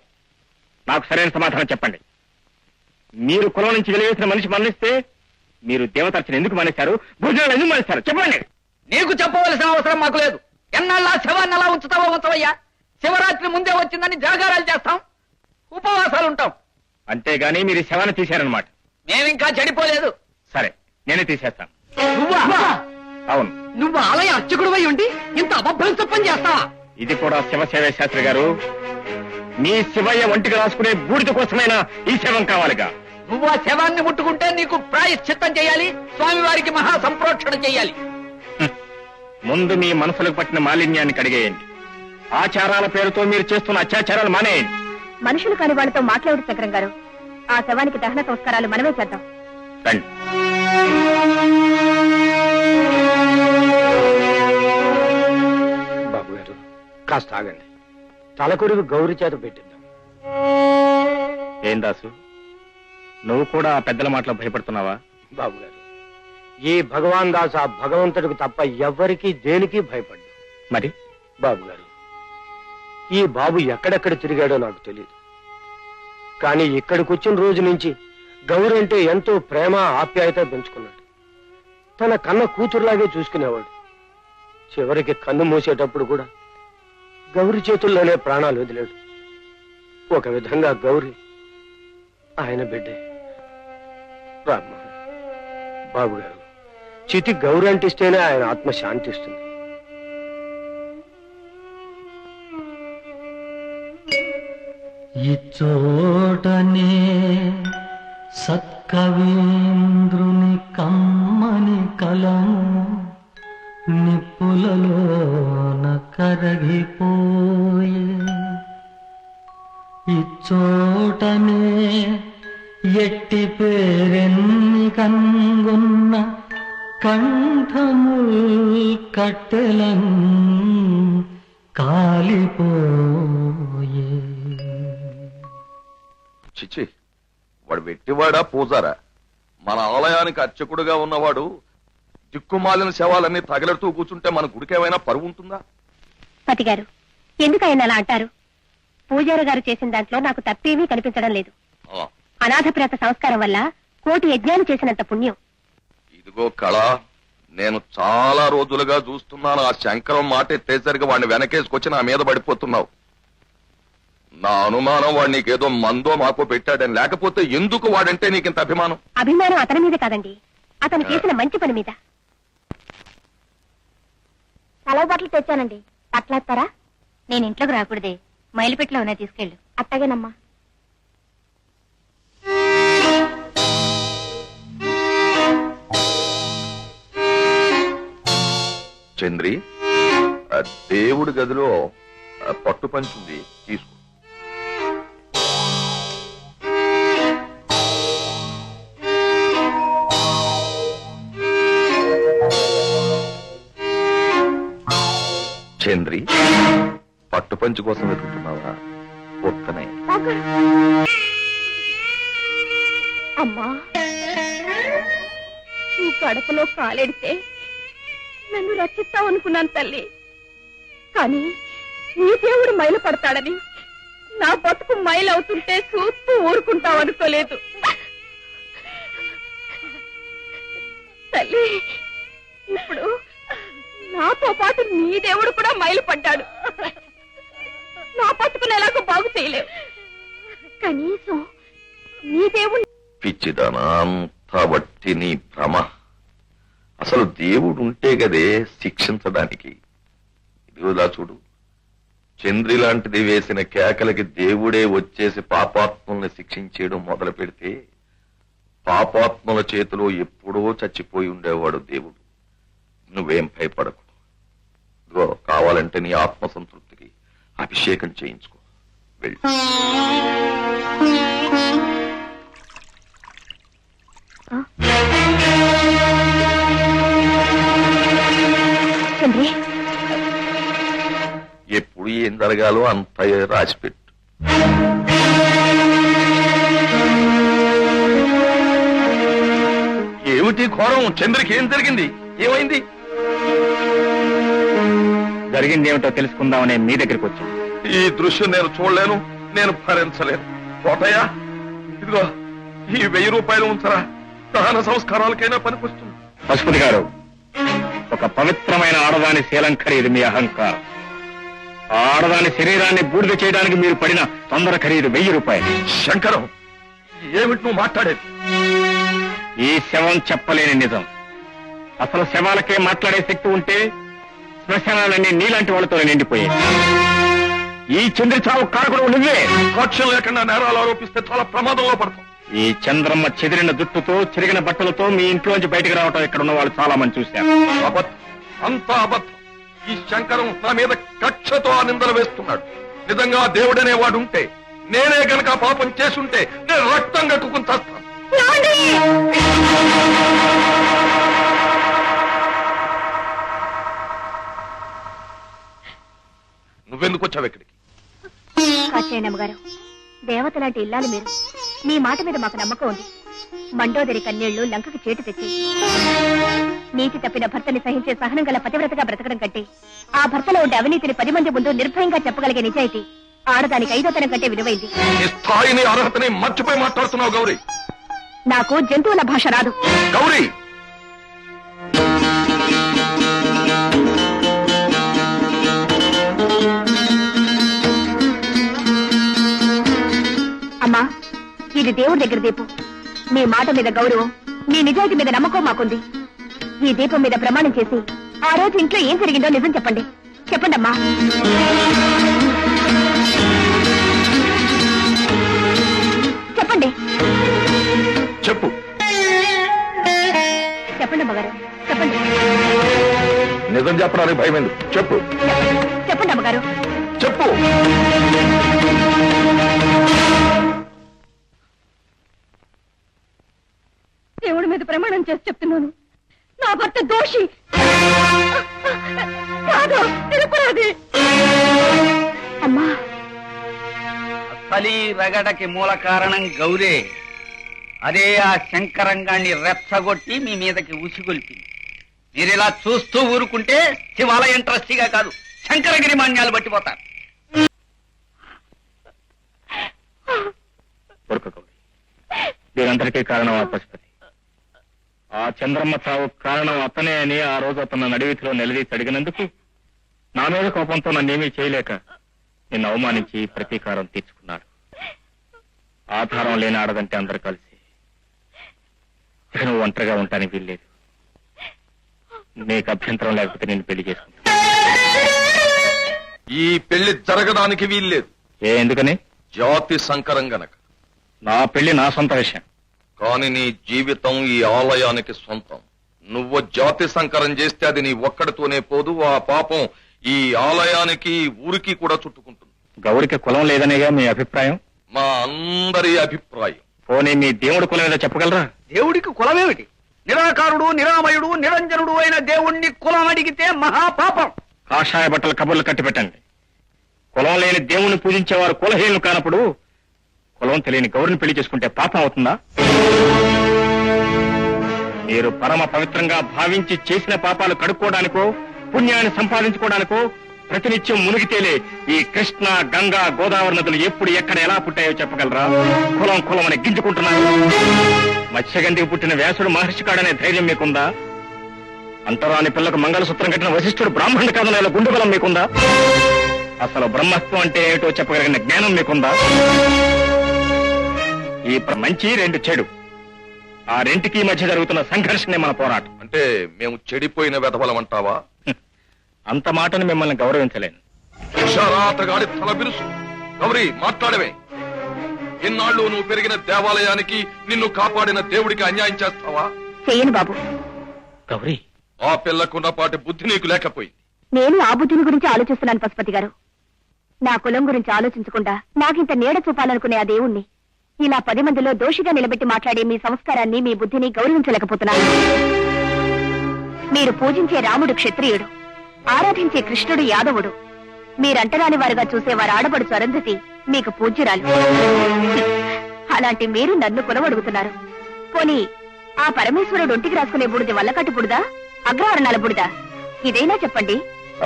నాకు సరైన సమాధానం చెప్పండి. మీరు కులం నుంచి వెలివేసిన మనిషి మరణిస్తే మీరు దేవతార్చన ఎందుకు మానేశారు? భోజనాలు ఎందుకు మానేశారు? చెప్పండి. నీకు చెప్పవలసిన అవసరం మాకు లేదు. ఎన్నాళ్ళ శవాన్ని అలా ఉంచుతావో ఉంచవయ్యా. శివరాత్రి ముందే వచ్చిందని జాగారాలు చేస్తాం, ఉపవాసాలు ఉంటాం. అంతేగాని మీరు శవాన్ని తీశారనమాట. మేమింకా చెడిపోలేదు. సరే, నేనే తీసేస్తాను. నువ్వా? అవును. నువ్వు ఆలయ అర్చకుడు అయి ఉండి ఇంత అభ్రంశం చేస్తావా? ఇది కూడా శివసేవ శాస్త్రి గారు. మీ శివయ్య ఒంటికి రాసుకునే బూడిద కోసమైనా ఈ శవం కావాలిగా. నువ్వు ఆ శవాన్ని ముట్టుకుంటే నీకు ప్రాయశ్చిత్తం చేయాలి, స్వామివారికి మహా సంప్రోక్షణ చేయాలి. ముందు మీ మనసులకు పట్టిన మాలిన్యాన్ని కడిగేయండి. ఆచారాల పేరుతో మీరు చేస్తున్న అత్యాచారాలు మానేయండి. మనుషులు కాని వాళ్ళతో మాట్లాడు చక్రం గారు. ఆ శవానికి దహన సంస్కారాలు మనమే చేద్దాం. రండి. బాబు గారు, కాస్త ఆగండి. తలకొరుగు గౌరి చేత పెట్టిద్దాం. ఏం దాసు, నువ్వు కూడా ఆ పెద్దల మాటలో భయపడుతున్నావా? బాబు గారు, ఈ భగవాన్ దాస్ ఆ భగవంతుడికి తప్ప ఎవ్వరికీ దేనికి భయపడ్డు. మరి బాబు గారు, ఈ బాబు ఎక్కడెక్కడ తిరిగాడో నాకు తెలియదు. కానీ ఇక్కడికి వచ్చిన రోజు నుంచి గౌరి అంటే ఎంతో ప్రేమ ఆప్యాయత పెంచుకున్నాడు. తన కన్న కూతురులాగే చూసుకునేవాడు. చివరికి కన్ను మూసేటప్పుడు కూడా గౌరి చేతుల్లోనే ప్రాణాలు వదిలాడు. ఒక విధంగా గౌరి ఆయన బిడ్డే. రామ్మ, బాబు గారు, చితి గౌరి అంటిస్తేనే ఆయన ఆత్మ శాంతిస్తుంది. ఇచ్చోటనే సత్కవీంద్రుని కమ్మని కలము నిప్పులలోన కరగిపోయే. ఇచ్చోటనే ఎట్టి పేరెన్ని కన్గున్న కంఠము కట్టెలం కాలిపోయే. చిచి, వాడు వెట్టివాడా పూజారా? మన ఆలయానికి అర్చకుడుగా ఉన్నవాడు దిక్కుమాలిన శవాలన్నీ తగలెడుతూ కూర్చుంటే మన గుడికేమైనా పరువు ఉంటుందా? పతి గారు, ఎందుకు ఆయన అలా అంటారు? పూజారి గారు చేసిన దాంట్లో నాకు తప్పేమీ కనిపించడం లేదు. అనాథప్రేత సంస్కారం వల్ల కోటి యజ్ఞాలు చేసినంత పుణ్యం. ఇదిగో కళ, నేను చాలా రోజులుగా చూస్తున్నాను. ఆ శంకరం మాట ఎత్తేసరికి వాడిని వెనకేసుకొచ్చి నా మీద పడిపోతున్నావు. నా అనుమానం వాడు నీకేదో మందో మాకో పెట్టాడని. లేకపోతే ఎందుకు వాడంటే నీకింత అభిమానం? అభిమానం అతని మీద కాదండి, అతను చేసిన మంచి పని మీద. సెలవు బట్టలు తెచ్చానండి, అట్లేస్తారా? నేను ఇంట్లోకి రాకూడదే, మైలుపెట్లో ఉన్నాయి, తీసుకెళ్ళు. అట్టగేనమ్మా. చంద్రి, ఆ దేవుడి గదిలో పట్టు పంచుంది, తీసుకో. చంద్రి, పట్టు పంచి కోసం వెతుకుతున్నావా? ఒక్కనే అమ్మా, ఈ గడపలో కాలెడితే నన్ను రక్షిస్తావనుకున్నాను తల్లి. కానీ నీ దేవుడు మైలు పడతాడని, నా బతుకు మైలవుతుంటే చూస్తూ ఊరుకుంటావనుకోలేదు తల్లి. ఇప్పుడు నాతో పాటు నీ దేవుడు కూడా మైలు పడ్డాడు. నా బతుకుని ఎలాగో బాగు చేయలేవు. కనీసం నీ దేవుడు. పిచ్చిదానా, అంతా బట్టి నీ భ్రమ. అసలు దేవుడు ఉంటే గదే శిక్షించడానికి. ఇదిగోలా చూడు, చంద్రి లాంటిది వేసిన కేకలకి దేవుడే వచ్చేసి పాపాత్మల్ని శిక్షించేయడం మొదలు పెడితే పాపాత్మల చేతిలో ఎప్పుడో చచ్చిపోయి ఉండేవాడు దేవుడు. నువ్వేం భయపడకు. ఇదిగో కావాలంటే నీ ఆత్మసంతృప్తికి అభిషేకం చేయించుకో. వెళ్ళి ఎప్పుడు ఏం జరగాలో అంత రాసిపెట్టు. ఏమిటి ఘోరం? చంద్రకి ఏం జరిగింది? ఏమైంది? జరిగింది ఏమిటో తెలుసుకుందామనే మీ దగ్గరికి వచ్చాను. ఈ దృశ్యం నేను చూడలేను, నేను భరించలేను. కోటయ్య, ఇదిగో ఈ 1000 రూపాయలు ఉంచరా, దహన సంస్కారాలకైనా పనికొస్తుంది. పశుపతి గారు, ఒక పవిత్రమైన ఆడదాని శీలం ఖరీదు మీ అహంకారం. ఆ ఆడదాని శరీరాన్ని బూడిద చేయడానికి మీరు పడిన తొందర ఖరీదు 1000 రూపాయలు. శంకరం, ఏమిటి నువ్వు మాట్లాడేది? ఈ శవం చెప్పలేని నిజం. అసలు శవాలకే మాట్లాడే శక్తి ఉంటే శ్మశానాలన్నీ నీలాంటి వాళ్ళతో నిండిపోయాయి. ఈ చంద్ర చావు కారకుడు నువ్వే. సాక్ష్యం లేకుండా నేరాలు ఆరోపిస్తే చాలా ప్రమాదంలో పడతాం. ఈ చంద్రమ్మ చెదిరిన జుట్టుతో చెరిగిన బట్టలతో మీ ఇంట్లోంచి బయటకు రావటం ఇక్కడ ఉన్న వాళ్ళు చాలా మంది చూశారు. అబద్ధం, అంతా అబద్ధం. ఈ శంకరం నా మీద కక్షతో ఆ నిందలు వేస్తున్నాడు. నిజంగా దేవుడనే వాడు ఉంటే, నేనే గనక పాపం చేసుంటే నేను రక్తం కక్కుకుని చేస్తాను. నువ్వెందుకు వచ్చావు ఇక్కడికి? కాచేయనమ్మ గారు, దేవత లాంటి ఇల్లాలు మీరు. మీ మాట మీద మాకు నమ్మకం ఉంది. మండోదరి కన్నీళ్లు లంకకు చేటు తెచ్చి నీతి తప్పిన భర్తని సహించే సహనం గల పతివ్రతగా బ్రతకడం కంటే, ఆ భర్తలో ఉండే అవినీతిని 10 మంది ముందు నిర్భయంగా చెప్పగలిగే నిజాయితీ ఆడదానికి 5వ కంటే విలువైంది. స్థాయిని అర్హతని మర్చిపోయి మాట్లాడుతున్నావు గౌరీ. నాకు జంతువుల భాష రాదు. గౌరీ, అమ్మా, ఇది దేవుడి దగ్గర దీపం. మీ మాట మీద గౌరవం, మీ నిజాయితీ మీద నమ్మకం మాకుంది. ఈ దీపం మీద ప్రమాణం చేసి ఆ రోజు ఇంట్లో ఏం జరిగిందో నిజం చెప్పండి. చెప్పండి అమ్మా. చెప్పండి. చెప్పు. చెప్పండి అమ్మగారు, చెప్పండి. నిజం చెప్పడానికి భయం ఎందుకు? చెప్పు. చెప్పండి అమ్మగారు, చెప్పు. దేవుడి మీద ప్రమాణం చేసి చెప్తున్నాను, నా భర్త దోషి కాదు, నిరపరాధి. అమ్మా, అసలీ రగడకి మూల కారణం గౌరే. అదే ఆ శంకరంగాన్ని రెచ్చగొట్టి మీ మీదకి ఉసిగొల్పింది. మీరిలా చూస్తూ ఊరుకుంటే శివాలయం ట్రస్టీగా కాదు, శంకరగిరి మాన్యాలు పట్టిపోతారు. దీనంతటికీ కారణం ఆ పశుపతి. ఆ చంద్రమ్మ చావు కారణం అతనే అని ఆ రోజు అతను నడివీధిలో నిలదీసి అడిగినందుకు నా మీద కోపంతో నన్నేమీ చేయలేక నిన్ను అవమానించి ప్రతీకారం తీర్చుకున్నాడు. ఆధారం లేని ఆడదంటే అందరు కలిసి నువ్వు ఒంటరిగా ఉంటానికి వీల్లేదు. నీకు అభ్యంతరం లేకపోతే నేను పెళ్లి చేసుకుంటా. ఈ పెళ్లి జరగడానికి వీల్లేదు. ఎందుకని? జాతి సంకరం గనక. నా పెళ్లి నా సొంత విషయం. కాని నీ జీవితం ఈ ఆలయానికి సొంతం. నువ్వు జాతి సంకరం చేస్తే అది నీ ఒక్కడితోనే పోదు, ఆ పాపం ఈ ఆలయానికి ఊరికి కూడా చుట్టుకుంటుంది. గౌరికి కులం లేదనేగా మీ అభిప్రాయం? మా అందరి అభిప్రాయం. పోనీ మీ దేవుడి కులం ఏదో చెప్పగలరా? దేవుడికి కులమేమిటి? నిరాకారుడు, నిరామయుడు, నిరంజనుడు అయిన దేవుణ్ణి కులం అడిగితే మహాపాపం. కాషాయ బట్టల కబుర్లు కట్టి పెట్టండి. కులం లేని దేవుణ్ణి పూజించేవారు కులహీనులు కానప్పుడు కులం తెలియని గౌరిని పెళ్లి చేసుకుంటే పాపం అవుతుందా? మీరు పరమ పవిత్రంగా భావించి చేసిన పాపాలు కడుక్కోవడానికో పుణ్యాన్ని సంపాదించుకోవడానికో ప్రతినిత్యం మునిగితేలే ఈ కృష్ణ గంగా గోదావరి నదులు ఎప్పుడు ఎక్కడ ఎలా పుట్టాయో చెప్పగలరా? కులం కులం అని గింజుకుంటున్నారు. మత్స్యగంధికి పుట్టిన వ్యాసుడు మహర్షి కాడనే ధైర్యం మీకుందా? అంతరాని పిల్లకు మంగళసూత్రం కట్టిన వశిష్ఠుడు బ్రాహ్మణుడి కథనాల గుండుబలం మీకుందా? అసలు బ్రహ్మత్వం అంటే ఏటో చెప్పగలిగిన జ్ఞానం మీకుందా? ఈ మంచి రెండు చెడు, ఆ రెంటికి మధ్య జరుగుతున్న సంఘర్షణే మన పోరాటం. అంటే మేము చెడిపోయిన వెధవలమంటావా? అంత మాటను మిమ్మల్ని గౌరవించలేను. శరాతగాడి తల బిరుసు. గౌరీ, మాట్లాడవే. ఇన్నాళ్ళు నువ్వు పెరిగిన దేవాలయానికి, నిన్ను కాపాడిన దేవుడికి అన్యాయం చేస్తావా? చెయ్యను బాబు. గౌరీ, ఆ పిల్లకున్నపాటి బుద్ధి నీకు లేకపోయింది. నేను ఆ బుద్ధిని గురించి ఆలోచిస్తున్నాను పశుపతి గారు. నా కులం గురించి ఆలోచించకుండా నాకింత నీడ చూపాలనుకునే ఆ దేవుణ్ణి ఇలా 10 మందిలో దోషిగా నిలబెట్టి మాట్లాడే మీ సంస్కారాన్ని, మీ బుద్ధిని గౌరవించలేకపోతున్నాను. మీరు పూజించే రాముడు క్షత్రియుడు, ఆరాధించే కృష్ణుడు యాదవుడు, మీరంటరాని వారుగా చూసేవారు ఆడబడుచు అరుంధతి మీకు పూజ్యురాలు. అలాంటి మీరు నన్ను కులవడుగుతున్నారు. పోనీ ఆ పరమేశ్వరుడు ఒంటికి రాసుకునే బుడిది వల్లకట్టు బుడిదా, అగ్రవర్ణాల బుడిదా? ఇదైనా చెప్పండి.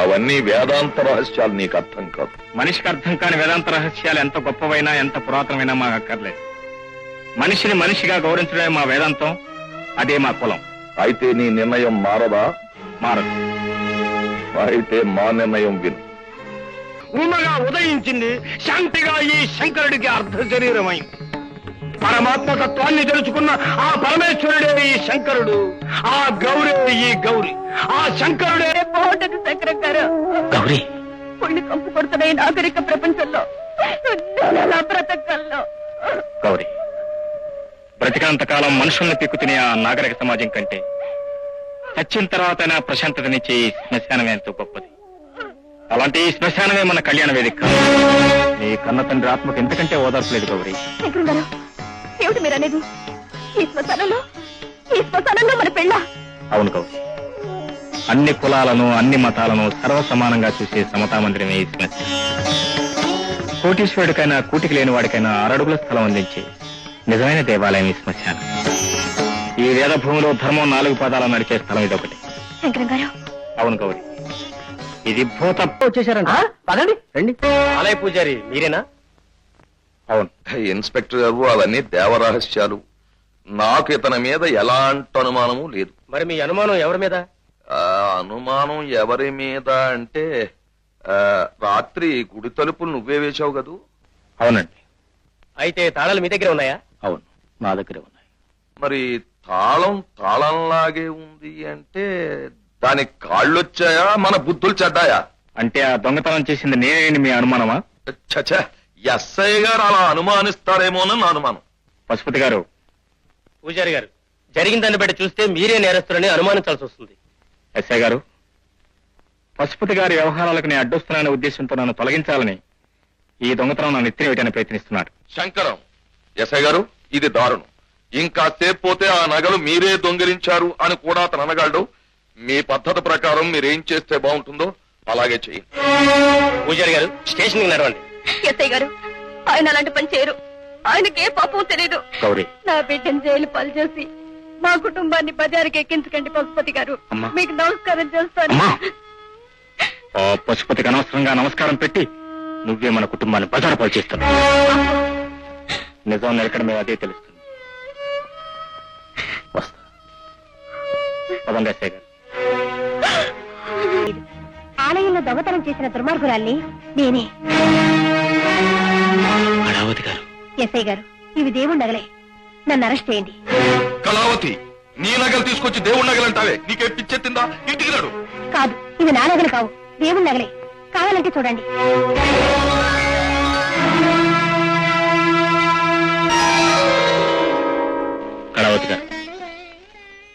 అవన్నీ వేదాంత రహస్యాలు, నీకు అర్థం కాదు. మనిషికి అర్థం కాని వేదాంత రహస్యాలు ఎంత గొప్పవైనా ఎంత పురాతనమైనా మాకు అక్కర్లేదు. మనిషిని మనిషిగా గౌరవించడమే మా వేదాంతం, అదే మా కులం. అయితే నీ నిర్ణయం మారదా? మారదు. అయితే మా నిర్ణయం విను. ఉమగా ఉదయించింది, శాంతిగా ఈ శంకరుడికి అర్ధ శరీరమైంది. పరమాత్మతత్వాన్ని తెలుసుకున్న ఆ పరమేశ్వరుడే ఈ శంకరుడు, ఆ గౌరే ఈ గౌరి, ఆ శంకరుడే బాగుంటది శంకరం గారు. గౌరీ, పుణ్య కంపు కొడుతున్న ఈ నాగరిక ప్రపంచంలో నేనెలా బ్రతకగలను? గౌరీ, బ్రతికినంతకాలం మనుషుల్ని పిక్కు తినే ఆ నాగరిక సమాజం కంటే చచ్చిన తర్వాతైనా ప్రశాంతతనిచ్చే ఈ శ్మశానమే ఎంతో గొప్పది. అలాంటి ఈ శ్మశానమే మన కళ్యాణ వేదిక. నీ కన్న తండ్రి ఆత్మకు ఎంతకంటే ఓదార్చలేదు గౌరీ. శంకరం గారు, ఏమిటి మీరు అనేది? ఈ శ్మశానంలో మన పెళ్ళ? అవును గౌరీ, అన్ని కులాలను అన్ని మతాలను సర్వ సమానంగా చూసే సమతా మందిరమే ఈ శ్మశానం. కోటీశ్వరుడికైనా కూటికి లేని వాడికైనా 6 అడుగుల స్థలం అందించే నిజమైన దేవాలయం ఈ శ్మశానం. ఈ వేద భూమిలో ధర్మం 4 పాదాలు నడిచే స్థలం ఇదొకటి. శంకరం గారు. అవును గౌరీ, ఇది భూత వచ్చేసారంట. పదండి, రండి. ఆలయ పూజారి మీరేనా? అవును ఇన్స్పెక్టర్ గారు, అవన్నీ దేవరహస్యాలు. నాకు ఇతని మీద ఎలాంటి అనుమానము లేదు. మరి మీ అనుమానం ఎవరి మీద? అనుమానం ఎవరి మీద అంటే, రాత్రి గుడి తలుపులు నువ్వే వేశావు కదూ? అవునండి. అయితే తాళాలు మీ దగ్గర ఉన్నాయా? అవును, నా దగ్గరే ఉన్నాయి. మరి తాళంలాగే ఉంది అంటే దానికి కాళ్ళొచ్చాయా, మన బుద్ధులు చెడ్డాయా? అంటే ఆ దొంగతనం చేసింది నేనేంటి మీ అనుమానమా? చచ్చా, ఎస్ఐ గారు అలా అనుమానిస్తారేమోనని నా అనుమానం. పశుపతి గారు, పూజారి గారు, జరిగిన దాన్ని బట్టి చూస్తే మీరే నేరస్తులని అనుమానించాల్సి వస్తుంది. ఎస్ఐ గారు, పశుపతి గారి వ్యవహారాలకు నేను అడ్డొస్తున్నాననే ఉద్దేశంతో నన్ను తొలగించాలని ఈ దొంగతనం నన్ను ఎత్తిన వేయటానికి ప్రయత్నిస్తున్నాడు. శంకరం, ఎస్ఐ గారు, ఇది దారుణం. ఇంకా సేపు పోతే ఆ నగలు మీరే దొంగిలించారు అని కూడా అతను అనగలడు. మీ పద్ధతి ప్రకారం మీరేం చేస్తే బాగుంటుందో అలాగే చెయ్యండి. పూజారి గారు, స్టేషన్కి నడవండి. ఎస్ఐ గారు, ఆయన అలాంటి పని చేయరు. ఆయనకే పాపం తెలీదు. గౌరీ, నా బిడ్డను జైలు పాలు చేసి మా కుటుంబాన్ని బజారుకి ఎక్కించకండి పశుపతి గారు. అమ్మా. మీకు నమస్కారం చేస్తాను. అమ్మా, ఆ పశుపతికి అనవసరంగా నమస్కారం పెట్టి నువ్వే మన కుటుంబాన్ని బజారు పాలు చేస్తున్నావు. నిజం నిలకడమే అదే తెలుస్తుంది. వస్తా. పదండి ఎస్ఐ గారు. ఆలయంలో దొంగతనం చేసిన దుర్మార్గురాల్ని నేనే. కళావతి గారు. ఎస్ఐ గారు, ఇవి దేవుడి నగలే. నన్ను అరెస్ట్ చేయండి. కళావతి, నీ నగలు తీసుకొచ్చి దేవుడి నగలంటావే? నీకే పిచ్చెత్తిందా? ఇంటికి రాడు. కాదు, ఇవి నా నగలు కావు, దేవుడి నగలే. కావాలంటే చూడండి. కళావతి గారు,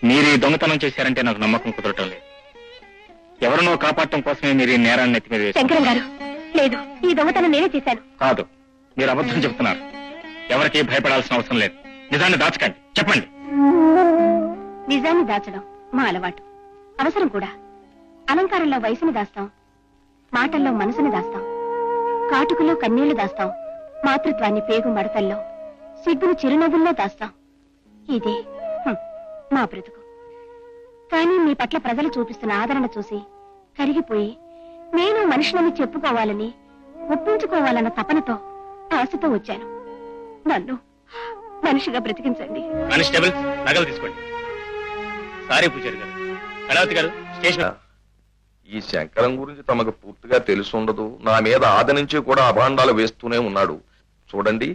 మీరు ఈ దొంగతనం చేశారంటే నాకు నమ్మకం కుదరటం లేదు. ఎవరినో కాపాడటం కోసమే మీరు ఈ నేరాన్ని ఎత్తి మీద వేశారు. శంకరం గారు, లేదు, ఈ దొంగతనం నేనే చేశాను. కాదు, మీరు అబద్ధం చెప్తున్నారు. ఎవరికీ భయపడాల్సిన అవసరం లేదు. నిజాన్ని దాచకండి, చెప్పండి. నిజాన్ని దాచడం మా అలవాటు, అవసరం కూడా. అలంకారంలో వయసుని దాస్తాం, మాటల్లో మనసుని దాస్తాం. కాటుకలో కన్నీళ్లు దాస్తాం, మాతృత్వాన్ని పేగు మడతల్లో, సిగ్గును చిరునవ్వుల్లో దాస్తాం. ఇదే మా బ్రతుకు. కానీ మీ పట్ల ప్రజలు చూపిస్తున్న ఆదరణ చూసి కరిగిపోయి నేను మనిషిని చెప్పుకోవాలని, ఒప్పించుకోవాలన్న తపనతో, ఆశతో వచ్చాను. నన్ను మనిషిగా బ్రతికించండి. కానిస్టేబుల్స్, నగలు తీసుకోండి. సారీ పూజారి గారు. కళావతి గారు, స్టేషన్. ఈ శంకరం గురించి తమకు పూర్తిగా తెలుసుండదు. నా మీద ఆది నుంచి కూడా అభాండాలు వేస్తూనే ఉన్నాడు. చూడండి,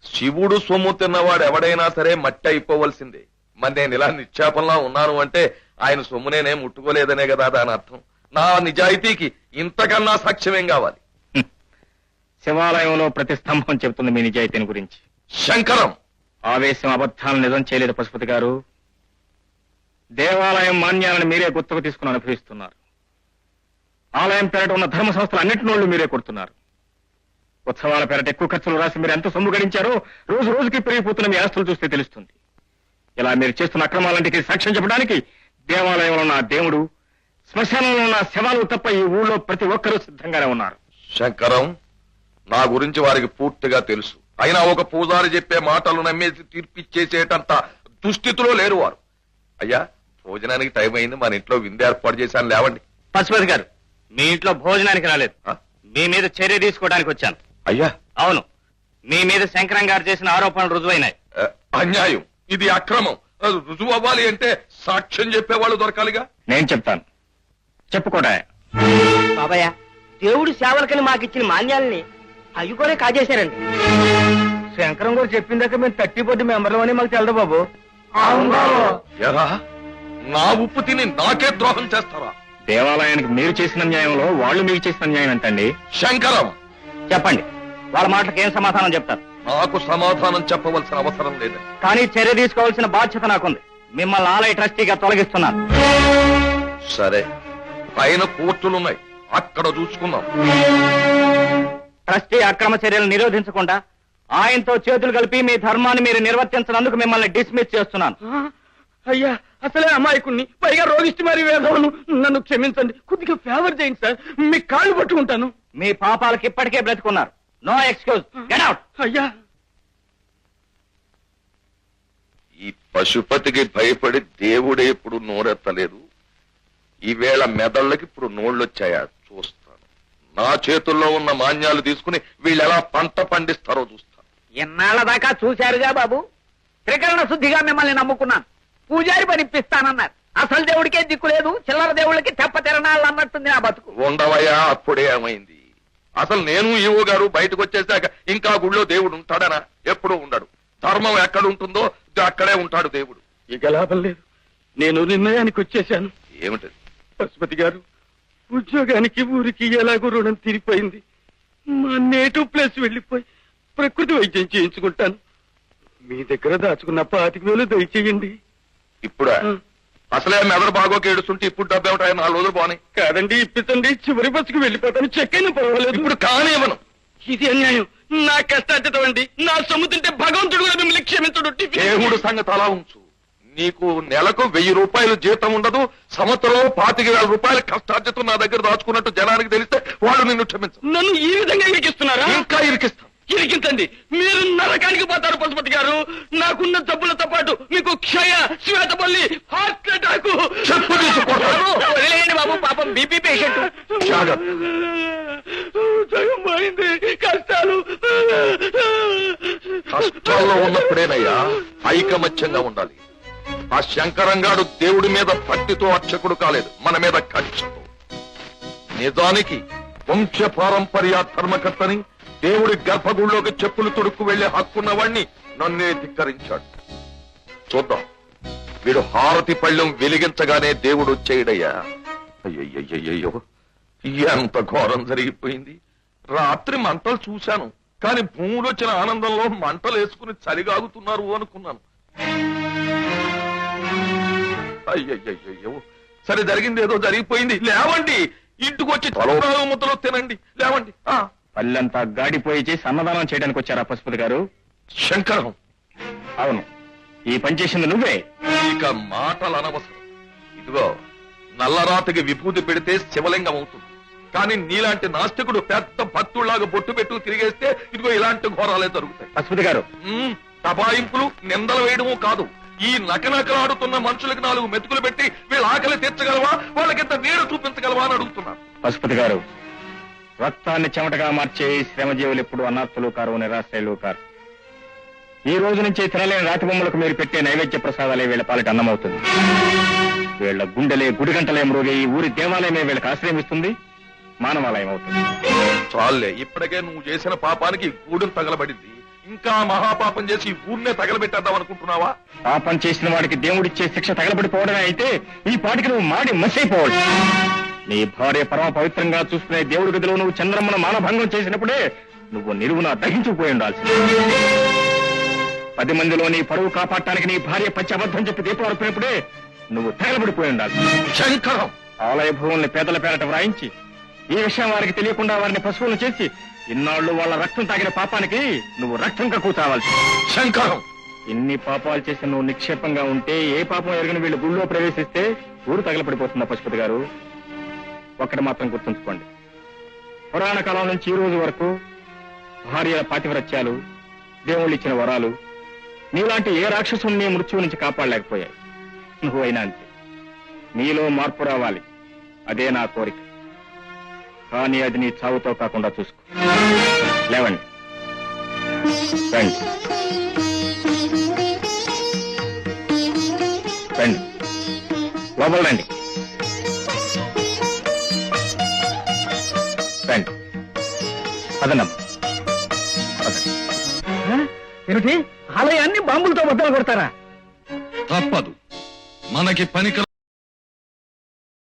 శివుడు సొమ్ము తిన్నవాడు ఎవడైనా సరే మట్టి అయిపోవలసిందే. మరి నేను ఇలా నిశ్చాపంలా ఉన్నాను అంటే ఆయన సొమ్ము నేనే ముట్టుకోలేదనే కదా దాని అర్థం. నా నిజాయితీకి ఇంతకన్నా సాక్ష్యమేం కావాలి? శివాలయంలో ప్రతి స్తంభం చెబుతుంది మీ నిజాయితీని గురించి. శంకరం, ఆవేశం అబద్ధాలను నిజం చేయలేదు పశుపతి గారు. దేవాలయం మాన్యాలను మీరే గుర్తుకు తీసుకుని అనుభవిస్తున్నారు. ఆలయం పేరట ఉన్న ధర్మ సంస్థలు అన్నింటినోళ్లు మీరే కొడుతున్నారు. ఉత్సవాల పేరట ఎక్కువ ఖర్చులు రాసి మీరు ఎంత సొమ్ము గడించారో రోజు రోజుకి పెరిగిపోతున్న మీ ఆస్తులు చూస్తే తెలుస్తుంది. ఇలా మీరు చేస్తున్న అక్రమాలంటికి సాక్ష్యం చెప్పడానికి దేవాలయంలో ఉన్న దేవుడు, శ్మశానంలో ఉన్న శవాలు తప్ప ఈ ఊళ్ళో ప్రతి ఒక్కరూ సిద్ధంగానే ఉన్నారు. శంకరం, నా గురించి వారికి పూర్తిగా తెలుసు. అయినా ఒక పూజారి చెప్పే మాటలు నమ్మేసి తీర్పిచ్చేసేటంత దుస్థితిలో లేరు వారు. అయ్యా, భోజనానికి టైం అయింది, మన ఇంట్లో విందు ఏర్పాటు చేశాను, లేవండి. పశుపతి గారు, మీ ఇంట్లో భోజనానికి రాలేదు, మీ మీద చర్య తీసుకోవడానికి వచ్చాను. అయ్యా, అవును, మీ మీద శంకరం గారు చేసిన ఆరోపణలు రుజువైనాయి. అన్యాయం, ఇది అక్రమం. రుజువు అవ్వాలి అంటే సాక్ష్యం చెప్పేవాళ్ళు దొరకాలిగా. నేను చెప్తాను, చెప్పుకోడా. బాబాయ్, దేవుడు సేవలకని మాకిచ్చిన మాన్యాల్ని అవి కూడా కాజేశారండి. శంకరం గారు చెప్పిందాక మేము 30 మెంబర్లు అని మాకు తెలదు బాబు. ఎరా, నా ఉప్పు తిని నాకే ద్రోహం చేస్తారా? దేవాలయానికి మీరు చేసిన న్యాయంలో వాళ్ళు మీకు చేసిన న్యాయం ఏంటండి? శంకరం, చెప్పండి, వాళ్ళ మాటలకు ఏం సమాధానం చెప్తారు? నాకు సమాధానం చెప్పవలసిన అవసరం లేదు, కానీ చర్య తీసుకోవాల్సిన బాధ్యత నాకుంది. మిమ్మల్ని ఆలయ ట్రస్టీగా తొలగిస్తున్నాను. సరే, పైన కోర్టులున్నాయి, అక్కడ చూసుకుందాం. ట్రస్టీ అక్రమ చర్యలు నిరోధించకుండా ఆయనతో చేతులు కలిపి మీ ధర్మాన్ని మీరు నిర్వర్తించినందుకు మిమ్మల్ని డిస్మిస్ చేస్తున్నాను. అయ్యా, అసలే అమాయకుణ్ణి, పైగా రోగిష్టి మరి వేదవును. నన్ను క్షమించండి, కొద్దిగా ఫేవర్ చేయండి సార్, మీ కాళ్ళు పట్టుకుంటాను. మీ పాపాలకు ఇప్పటికే బ్రతుకున్నారు. No excuse, get out. అయ్యా, ఈ పశుపతికి భయపడి దేవుడే ఇప్పుడు నోరెత్తలేదు. ఈవేళ మెదళ్ళకి ఇప్పుడు నోళ్ళొచ్చాయా చూస్తాను. నా చేతుల్లో ఉన్న మాన్యాలు తీసుకుని వీళ్ళు ఎలా పంట పండిస్తారో చూస్తాను. ఎన్నాళ్ల దాకా చూశారుగా బాబు, త్రికరణ శుద్ధిగా మిమ్మల్ని నమ్ముకున్నాను. పూజారి పనిపిస్తానన్నారు. అసలు దేవుడికే దిక్కు లేదు, చిల్లర దేవుళ్ళకి తెప్ప తిరణాలు అన్నట్టుంది నా బతుకు. ఉండవయ్యా, అప్పుడే ఏమైంది? అసలు నేను ఈవో గారు బయటకు వచ్చేసాక ఇంకా గుళ్ళో దేవుడు ఉంటాడనా? ఎప్పుడూ ఉండడు. ధర్మం ఎక్కడ ఉంటుందో అక్కడే ఉంటాడు దేవుడు. ఇక లాభం లేదు, నేను నిర్ణయానికి వచ్చేశాను. ఏమిటది? పశుపతి గారు, ఉద్యోగానికి ఊరికి ఎలాగో రుణం తీరిపోయింది. మా నేటివ్ ప్లేస్ వెళ్ళిపోయి ప్రకృతి వైద్యం చేయించుకుంటాను. మీ దగ్గర దాచుకున్న 25,000 దయచేయండి. ఇప్పుడా? అసలే మెదడు బాగోకి ఏడుస్తుంటే ఇప్పుడు డబ్బు ఏమిటాయి? 4 రోజులు బాగున్నాయి. కాదండి, ఇప్పించండి, చివరి బస్సుకు వెళ్ళిపోతాను. చెక్ అయినా పర్వాలేదు. ఇప్పుడు కానివ్వను. ఇది అన్యాయం, నా కష్టార్జితం అండి. నా సొమ్ము తింటే భగవంతుడు కూడా మిమ్మల్ని క్షమించడు. దేవుడు సంగతి అలా ఉంచు. నీకు నెలకు 1000 రూపాయలు జీతం ఉండదు, సంవత్సరంలో 25,000 రూపాయలు కష్టార్జితం నా దగ్గర దాచుకున్నట్టు జనానికి తెలిస్తే వాళ్ళు నిన్ను క్షమించు. నన్ను ఈ విధంగా ఇరికిస్తున్నారా? ఇంకా ఇరికిస్తాం. ఇరికించండి, మీరు నరకానికి పోతారు పశుపతి గారు. నాకున్న జబ్బులతో పాటు మీకు క్షయ, శ్వేతపల్లి, హార్ట్ అటాక్. చెప్పు తీసుకోవడం వదిలేయండి బాబు, పాపం బీపీ పేషెంట్. పోయింది, కష్టాలు. కష్టాల్లో ఉన్నప్పుడేనయ్యా ఐకమత్యంగా ఉండాలి. ఆ శంకరంగాడు దేవుడి మీద భక్తితో అర్చకుడు కాలేదు, మన మీద కక్షతో. నిజానికి వంశ పారంపర్య ధర్మకర్తని, దేవుడి గర్భగుడిలోకి చెప్పులు తొడుక్కు వెళ్లే హక్కున్నవాణ్ణి నన్నే ధిక్కరించాడు. చూద్దాం, వీడు హారతి పళ్ళెం వెలిగించగానే దేవుడు వచ్చేయడయ్యా. అయ్యయ్యయ్యో, ఎంత ఘోరం జరిగిపోయింది. రాత్రి మంటలు చూశాను, కానీ భూములు వచ్చిన ఆనందంలో మంటలు వేసుకుని చలిగాగుతున్నారు అనుకున్నాను. అయ్యయ్యయ్యో, సరే జరిగింది ఏదో జరిగిపోయింది. లేవండి, ఇంటికి వచ్చి ముద్దలు తినండి. లేవండి. పల్లెంతా గాడిపోయి చేసి అన్నదానం చేయడానికి వచ్చారా పశుపతి గారు? శంకరం, అవును, ఈ పని చేసింది నువ్వే. ఇక మాటలు అనవసరం. ఇదిగో, నల్లరాతికి విభూతి పెడితే శివలింగం అవుతుంది. కానీ నీలాంటి నాస్తికుడు పెద్ద భక్తుళ్లాగా బొట్టు పెట్టు తిరిగేస్తే ఇదిగో ఇలాంటి ఘోరాలే జరుగుతాయి. పశుపతి గారు, దబాయింపులు నిందలు వేయడము కాదు, ఈ నకనకలాడుతున్న మనుషులకు 4 మెతుకులు పెట్టి వీళ్ళ ఆకలి తీర్చగలవా, వాళ్ళకింత నీరు చూపించగలవా అని అడుగుతున్నాను. పశుపతి గారు, రక్తాన్ని చెమటగా మార్చే ఈ శ్రమజీవులు ఎప్పుడు అనాథులు కారు, నిరాశ్రయులు కారు. ఈ రోజు నుంచి తినలేని రాతి బొమ్మలకు మీరు పెట్టే నైవేద్య ప్రసాదాలే వీళ్ళ పాలిట అన్నమవుతుంది. వీళ్ళ గుండెలే గుడిగంటలే మృగే ఈ ఊరి దేవాలయమే వీళ్ళకి ఆశ్రయమిస్తుంది, మానవాలయం అవుతుంది. చాలే, ఇప్పటికే నువ్వు చేసిన పాపానికి గూడెం తగలబడింది, ఇంకా మహాపాపం చేసి ఊరినే తగలబెట్టేద్దాం అనుకుంటున్నావా? పాపం చేసిన వాడికి దేవుడిచ్చే శిక్ష తగలబడిపోవడమే అయితే ఈ పాటికి నువ్వు మాడి మసైపోవాలి. నీ భార్య పరమ పవిత్రంగా చూసుకునే దేవుడి గదిలో నువ్వు చంద్రమ్మను మానభంగం చేసినప్పుడే నువ్వు నిలువున దహించుకుపోయి ఉండాల్సింది. 10 మందిలో నీ పరువు కాపాడటానికి నీ భార్య పచ్చి అబద్ధం చెప్పి దీపం అర్పినప్పుడే నువ్వు తగలబడిపోయి ఉండాల్సింది. శంకరం, ఆలయ భూముల్ని పేదల పేరట వ్రాయించి ఈ విషయం వారికి తెలియకుండా వారిని పశువులను చేసి ఇన్నాళ్లు వాళ్ళ రక్తం తాగిన పాపానికి నువ్వు రక్తం కక్కు తావాల్సి. శంకరం, ఇన్ని పాపాలు చేసి నువ్వు నిక్షేపంగా ఉంటే ఏ పాపం ఎరగని వీళ్ళు గుళ్ళో ప్రవేశిస్తే ఊరు తగలపడిపోతుందా పశుపతి గారు? ఒక్కటి మాత్రం గుర్తుంచుకోండి, పురాణ కాలం నుంచి ఈ రోజు వరకు భార్యల పాతివ్రత్యాలు, దేవుళ్ళు ఇచ్చిన వరాలు నీలాంటి ఏ రాక్షసుని నీ మృత్యువు నుంచి కాపాడలేకపోయాయి. నువ్వైనా అంతే. నీలో మార్పు రావాలి, అదే నా కోరిక. కానీ అది నీ చావుతో కాకుండా చూసుకో. లేవండి, రండి రండి, లోపల రండి రండి. అదన్నమ్మ, ఏమిటి ఆలయాన్ని బాంబులతో బద్దలు కొడతారా? తప్పదు, మనకి పని